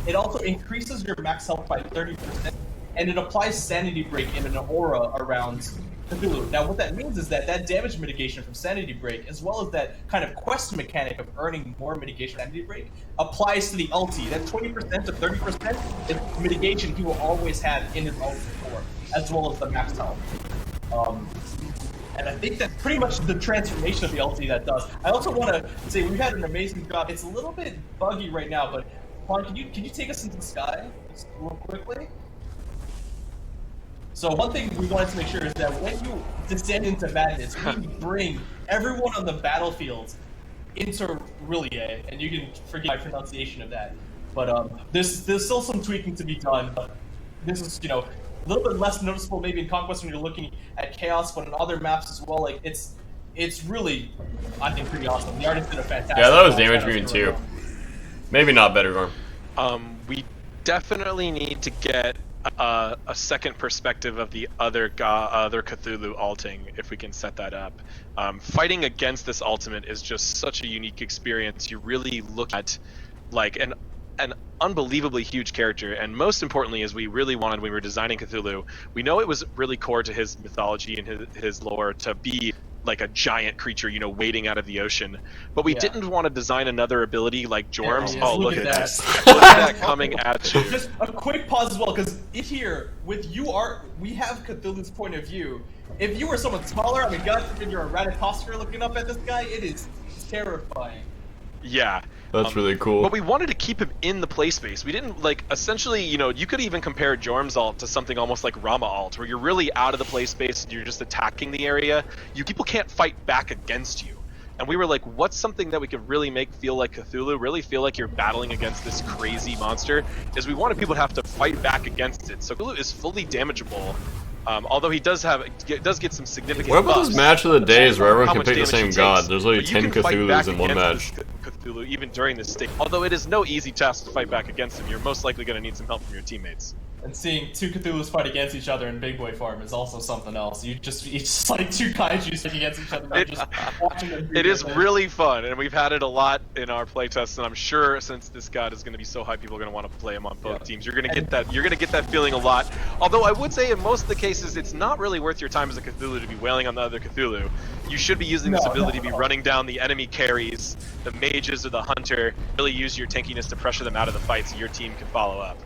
S3: It also increases your max health by 30%, and it applies Sanity Break in an aura around Cthulhu. Now, what that means is that damage mitigation from Sanity Break, as well as that kind of quest mechanic of earning more mitigation Sanity Break, applies to the ulti. That 20% to 30% is mitigation he will always have in his ulti form, as well as the max health. And I think that's pretty much the transformation of the ulti that does. I also want to say we've had an amazing job. It's a little bit buggy right now, but Juan, can you take us into the sky just real quickly? So one thing we wanted to make sure is that when you descend into Madness, we bring everyone on the battlefield into Relie, and you can forgive my pronunciation of that. But there's still some tweaking to be done. But this is, you know, a little bit less noticeable maybe in Conquest when you're looking at Chaos, but in other maps as well. Like it's really, I think, pretty awesome. The artist did a fantastic job.
S1: Yeah, that was damage mutant too. Maybe not better, Gorm.
S4: We definitely need to get a second perspective of the other Cthulhu alting if we can set that up. Fighting against this ultimate is just such a unique experience. You really look at like an unbelievably huge character, and most importantly, as we really wanted when we were designing Cthulhu, we know it was really core to his mythology and his lore to be like a giant creature, you know, wading out of the oceen. But we didn't want to design another ability like Jorm's.
S3: Yeah,
S4: look at that. Look at that coming at you.
S3: Just a quick pause as well, because here, with we have Cthulhu's point of view. If you were someone smaller, I mean, God forbid you're a Ratatoskr looking up at this guy, it is terrifying.
S4: Yeah.
S1: That's really cool.
S4: But we wanted to keep him in the play space. We didn't, like, essentially, you know, you could even compare Jorm's ult to something almost like Rama ult, where you're really out of the play space and you're just attacking the area. People can't fight back against you. And we were like, what's something that we could really make feel like Cthulhu, really feel like you're battling against this crazy monster, is we wanted people to have to fight back against it. So Cthulhu is fully damageable. Although he does get some significant
S1: What about
S4: buffs.
S1: those match of the days where everyone
S4: How
S1: can
S4: much
S1: pick the
S4: damage
S1: same
S4: he
S1: god?
S4: takes.
S1: There's literally
S4: But you
S1: 10
S4: can fight
S1: Cthulhus
S4: back
S1: in one
S4: against
S1: match.
S4: Cthulhu even during this state. Although it is no easy task to fight back against him, you're most likely going to need some help from your teammates.
S3: And seeing 2 Cthulhus fight against each other in Big Boy form is also something else. It's just like 2 kaijus fighting against each other. Just watching them.
S4: It is really fun, and we've had it a lot in our playtests. And I'm sure since this god is going to be so high, people are going to want to play him on both teams. You're going to get that. You're going to get that feeling a lot. Although I would say in most of the cases, it's not really worth your time as a Cthulhu to be wailing on the other Cthulhu. You should be using this ability to be running down the enemy carries, the mages or the hunter. Really use your tankiness to pressure them out of the fight so your team can follow up.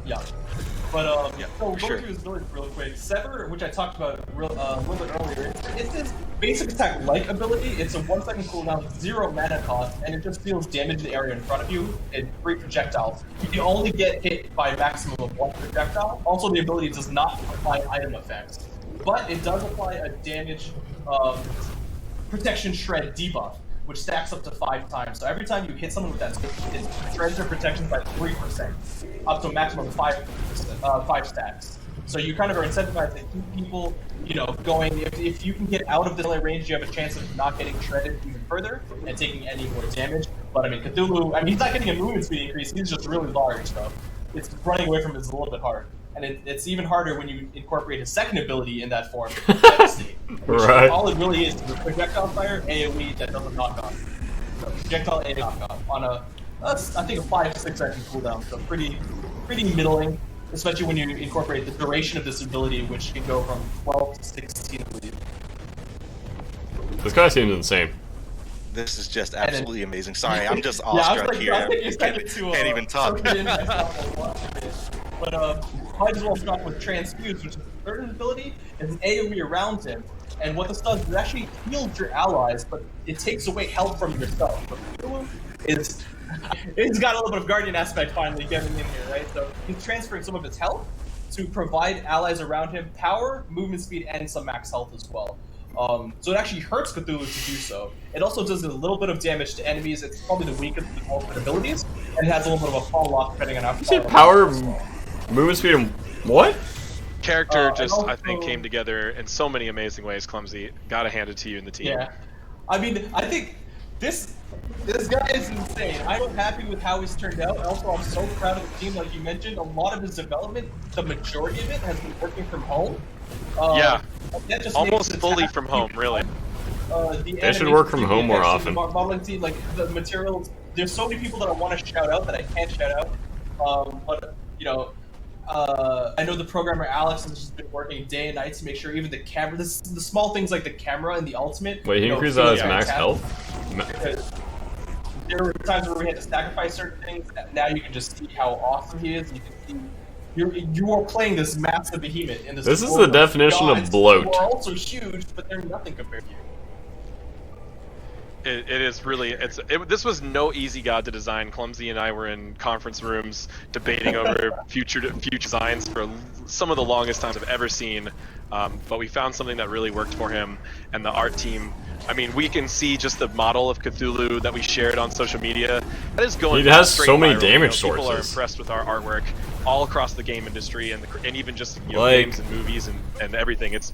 S3: Yeah. But so
S4: for sure.
S3: going through his ability real quick. Sever, which I talked about a little bit earlier, it's this basic attack-like ability. It's a 1-second cooldown, 0 mana cost, and it just deals damage to the area in front of you and 3 projectiles. You can only get hit by a maximum of 1 projectile. Also, the ability does not apply item effects, but it does apply a damage protection shred debuff, which stacks up to 5 times. So every time you hit someone with that, it shreds their protection by 3%, up to a maximum of 5 stacks. So you kind of are incentivized to keep people, you know, going. If you can get out of the melee range, you have a chance of not getting shredded even further and taking any more damage. But I mean, Cthulhu, I mean, he's not getting a movement speed increase. He's just really large, so it's running away from him is a little bit hard. And it's even harder when you incorporate his second ability in that form, Devastate.
S1: Right.
S3: All it really is a projectile fire AoE that doesn't knock off. So projectile AoE knock off on a, I think a 5 to 6 second cooldown. So pretty middling, especially when you incorporate the duration of this ability, which can go from 12 to 16, I believe.
S1: This guy seems insane.
S2: This is just absolutely amazing. Sorry, I'm just awestruck here. I can't even talk.
S3: But might as well start with Transfuse, which is a certain ability, and an AoE around him. And what this does is it actually heals your allies, but it takes away health from yourself. But Cthulhu is, it's got a little bit of Guardian aspect finally getting in here, right? So he's transferring some of his health to provide allies around him power, movement speed, and some max health as well. So it actually hurts Cthulhu to do so. It also does a little bit of damage to enemies. It's probably the weakest of the ultimate abilities, and it has a little bit of a fall off depending on how.
S1: You said power, movement speed, and what?
S4: Character just,
S3: also,
S4: I think, came together in so many amazing ways, Clumsy. Gotta hand it to you and the team.
S3: Yeah. I mean, I think this guy is insane. I'm happy with how he's turned out. Also, I'm so proud of the team, like you mentioned. A lot of his development, the majority of it, has been working from home.
S4: Yeah.
S3: That just
S4: Almost fully from home, really.
S1: They should work from home more often.
S3: The modeling team, like the materials. There's so many people that I want to shout out that I can't shout out. But you know, I know the programmer Alex has just been working day and night to make sure even the camera, the small things like the camera and the ultimate.
S1: Wait, he increased his max health?
S3: There were times where we had to sacrifice certain things. Now you can just see how awesome he is. You can see. You are playing this massive behemoth in this.
S1: This is the definition of bloat.
S3: Who are also huge, but they're nothing compared to you.
S4: It is really, this was no easy god to design. Clumsy and I were in conference rooms debating over future designs for some of the longest times I've ever seen, but we found something that really worked for him, and the art team, I mean, we can see just the model of Cthulhu that we shared on social media. That is going.
S1: He has
S4: straight
S1: so many
S4: viral.
S1: damage
S4: sources. People are
S1: sources.
S4: impressed with our artwork all across the game industry and even just
S1: Like,
S4: games and movies and everything. It's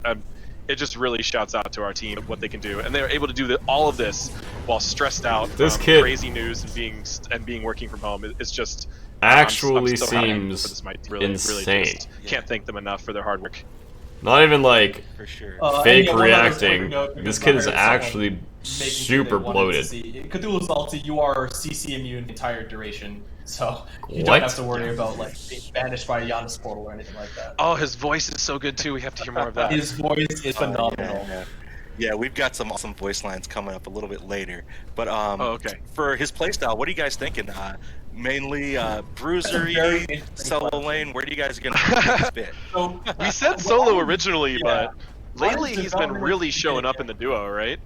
S4: it just really shouts out to our team of what they can do, and they're able to do all of this while stressed out
S1: This
S4: from
S1: kid
S4: crazy news and being working from home. It's just
S1: actually
S4: I'm so happy
S1: seems
S4: for this SMITE team. Really
S1: insane.
S4: just can't thank them enough for their hard work.
S1: Not even like
S2: For sure.
S1: fake
S3: and, yeah,
S1: reacting.
S3: note,
S1: This
S3: because
S1: kid
S3: I
S1: is
S3: heard
S1: actually
S3: someone making
S1: super
S3: sure they wanted
S1: bloated.
S3: to see- Cthulhu's ulti, you are CC immune the entire duration, so you
S1: What?
S3: don't have to worry about like being banished by a Giannis portal or anything like that.
S4: Oh, his voice is so good too. We have to hear more of that.
S3: His voice is phenomenal.
S2: Yeah, we've got some awesome voice lines coming up a little bit later. But
S4: okay.
S2: For his playstyle, what are you guys thinking? Mainly bruisery, solo lane. Where do you guys gonna fit?
S3: So,
S4: We said solo originally,
S3: Yeah.
S4: but lately
S3: Honest
S4: he's been
S3: development
S4: really
S3: was
S4: showing up
S3: yeah.
S4: in the duo, right?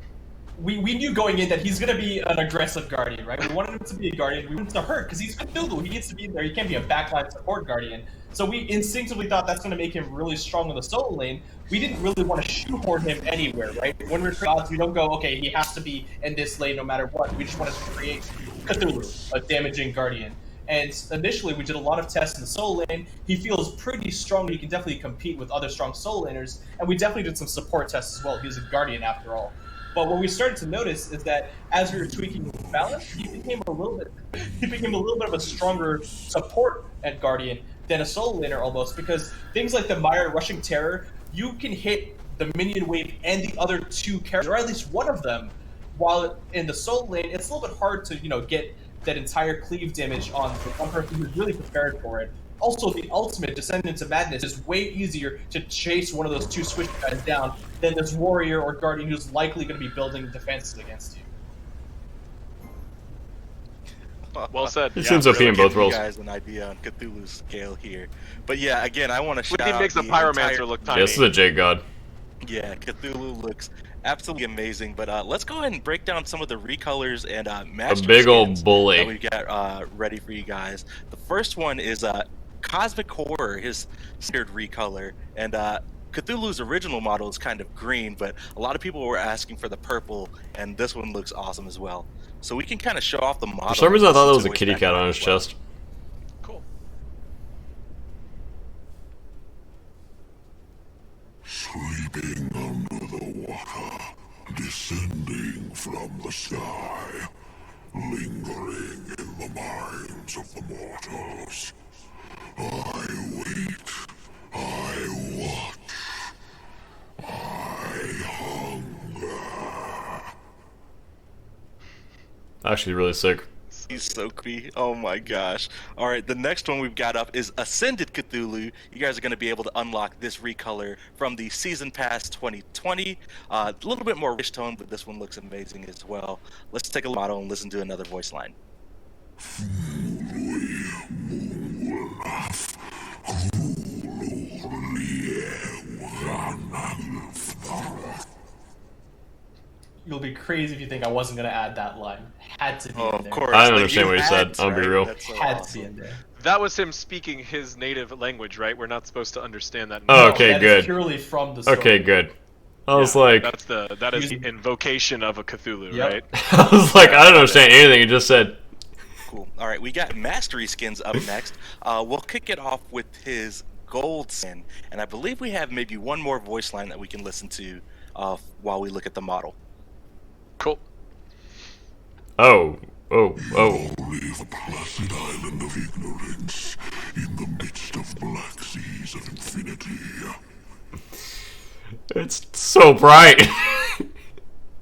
S3: we knew going in that he's going to be an aggressive guardian, right? We wanted him to be a guardian. We wanted him to hurt because he's Cthulhu. He needs to be there. He can't be a backline support guardian. So we instinctively thought that's going to make him really strong in the solo lane. We didn't really want to shoehorn him anywhere, right? When we're creating odds, we don't go, okay, he has to be in this lane no matter what. We just wanted to create Cthulhu, a damaging guardian. And initially, we did a lot of tests in the solo lane. He feels pretty strong. He can definitely compete with other strong solo laners. And we definitely did some support tests as well. He's a guardian after all. But what we started to notice is that as we were tweaking his balance, he became a little bit of a stronger support at guardian than a solo laner almost, because things like the Mire Rushing Terror, you can hit the minion wave and the other two characters, or at least one of them, while in the solo lane, it's a little bit hard to, get that entire cleave damage on the one person who's really prepared for it. Also, the ultimate Descendants of Madness is way easier to chase one of those two Swish guys down than this warrior or guardian who's likely going to be building defenses against you.
S4: Well said.
S1: He seems OP in both
S2: giving you
S1: roles.
S2: guys an idea on Cthulhu's scale here. But yeah, again, I want to shout
S4: He
S2: out
S4: makes the
S2: the
S4: Pyromancer
S2: entire-
S4: look
S1: Yeah,
S4: tiny.
S1: this is a Jade God.
S2: Yeah, Cthulhu looks absolutely amazing. But let's go ahead and break down some of the recolors and master
S1: A big
S2: skins
S1: old
S2: that
S1: bully.
S2: we've got ready for you guys. The first one is Cosmic Horror, his standard recolor, and Cthulhu's original model is kind of green, but a lot of people were asking for the purple, and this one looks awesome as well. So we can kind of show off the model.
S1: For some reason I thought that was a
S2: voice
S1: kitty cat on his
S2: background as well.
S1: chest.
S4: Cool.
S5: creeping under the water, descending from the sky, lingering in the minds of the mortals. I wait, I watch, I hunger.
S1: Actually, really sick.
S2: He's so creepy. Oh my gosh. Alright, the next one we've got up is Ascended Cthulhu. You guys are going to be able to unlock this recolor from the Season Pass 2020. A little bit more rich tone, but this one looks amazing as well. Let's take a model and listen to another voice line.
S3: You'll be crazy if you think I wasn't gonna add that line. Had to be
S2: Oh,
S3: in
S2: of
S3: there.
S2: course.
S1: I don't
S2: Like,
S1: understand what he said.
S2: had
S1: I'll be
S2: right?
S1: real.
S2: That's so
S3: Had
S2: awesome.
S3: to be in there.
S4: That was him speaking his native language, right? We're not supposed to understand that.
S1: Oh,
S3: No,
S1: okay,
S3: that
S1: good.
S3: is purely from the story.
S1: Okay, good. I was
S4: Yeah,
S1: like,
S4: that is the invocation of a Cthulhu,
S3: Yep.
S4: right?
S1: I was like, I don't understand anything he just said.
S2: Cool. All right, we got Mastery Skins up next. We'll kick it off with his gold skin, and I believe we have maybe one more voice line that we can listen to while we look at the model.
S4: Cool.
S1: Oh.
S5: Only the placid island of ignorance, in the midst of black seas of infinity.
S1: It's so bright.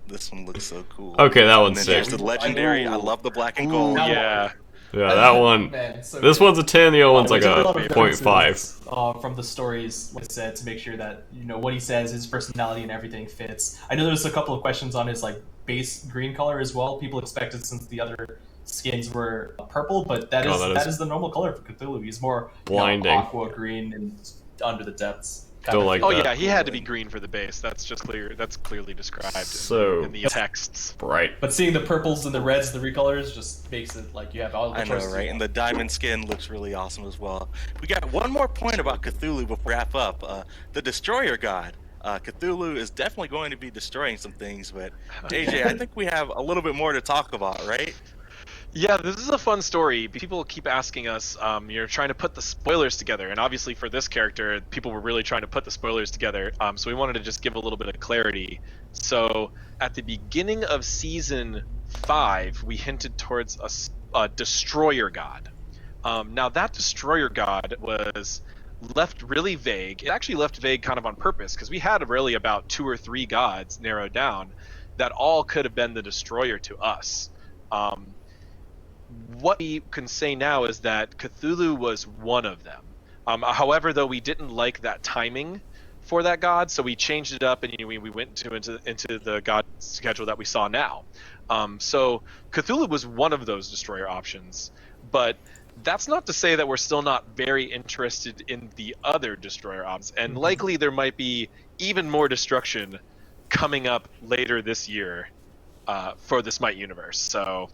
S2: This one looks so cool.
S1: Okay, that
S2: And
S1: one's
S2: then
S1: sick.
S2: there's the legendary. I love the black and gold.
S3: Now-
S4: Yeah.
S1: Yeah, that one.
S3: Man, so
S1: This
S3: good.
S1: one's a 10, the other one's like
S3: We took
S1: a
S3: lot of
S1: 0.5.
S3: references, from the stories, like I said, to make sure that what he says, his personality and everything fits. I know there's a couple of questions on his base green color as well. People expected since the other skins were purple, but that is the normal color for Cthulhu. He's more
S1: Blinding.
S3: aqua green and under the depths.
S1: Don't like
S4: Oh
S1: that.
S4: yeah, he had to be green for the base. That's just clear. That's clearly described
S1: So
S4: in the texts.
S1: bright.
S3: But seeing the purples and the reds, the recolors, just makes it like you have all the
S2: I know,
S3: choices.
S2: right? And the diamond skin looks really awesome as well. We got one more point about Cthulhu before we wrap up. The Destroyer God. Cthulhu is definitely going to be destroying some things, but JJ, I think we have a little bit more to talk about, right?
S4: Yeah, this is a fun story. People keep asking us, you're trying to put the spoilers together, and obviously for this character, people were really trying to put the spoilers together, so we wanted to just give a little bit of clarity. So, at the beginning of Season 5, we hinted towards a Destroyer God. Now, that Destroyer God was left really vague. It actually left vague kind of on purpose, because we had really about 2 or 3 gods narrowed down that all could have been the Destroyer to us. What we can say now is that Cthulhu was one of them. However, though, we didn't like that timing for that god, so we changed it up, and we went into the god schedule that we saw now. So Cthulhu was one of those destroyer options, but that's not to say that we're still not very interested in the other destroyer ops, and likely there might be even more destruction coming up later this year for the SMITE universe. So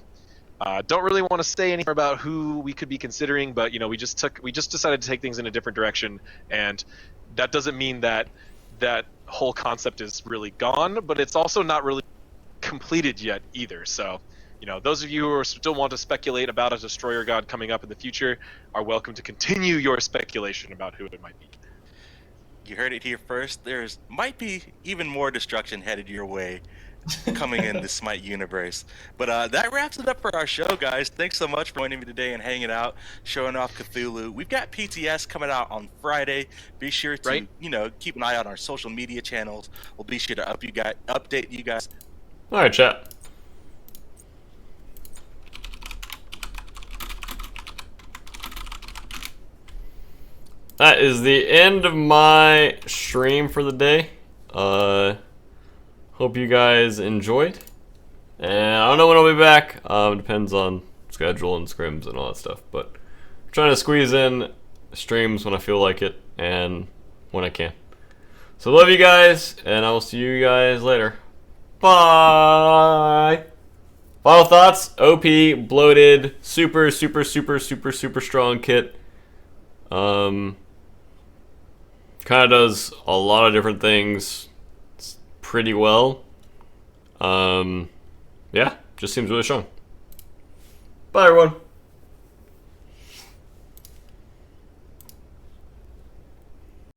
S4: don't really want to say anything about who we could be considering, but we just decided to take things in a different direction, and that doesn't mean that that whole concept is really gone, but it's also not really completed yet either. So those of you who still want to speculate about a destroyer god coming up in the future are welcome to continue your speculation about who it might be.
S2: You heard it here first. There's might be even more destruction headed your way coming in the SMITE universe. But that wraps it up for our show, guys. Thanks so much for joining me today and hanging out, showing off Cthulhu. We've got PTS coming out on Friday. Be sure to keep an eye on our social media channels. We'll be sure to update you guys.
S1: All right, chat. That is the end of my stream for the day. Hope you guys enjoyed. And I don't know when I'll be back. Depends on schedule and scrims and all that stuff. But I'm trying to squeeze in streams when I feel like it and when I can. So love you guys, and I will see you guys later. Bye! Final thoughts: OP, bloated, super strong kit. Kind of does a lot of different things pretty well. Yeah, just seems really strong. Bye, everyone.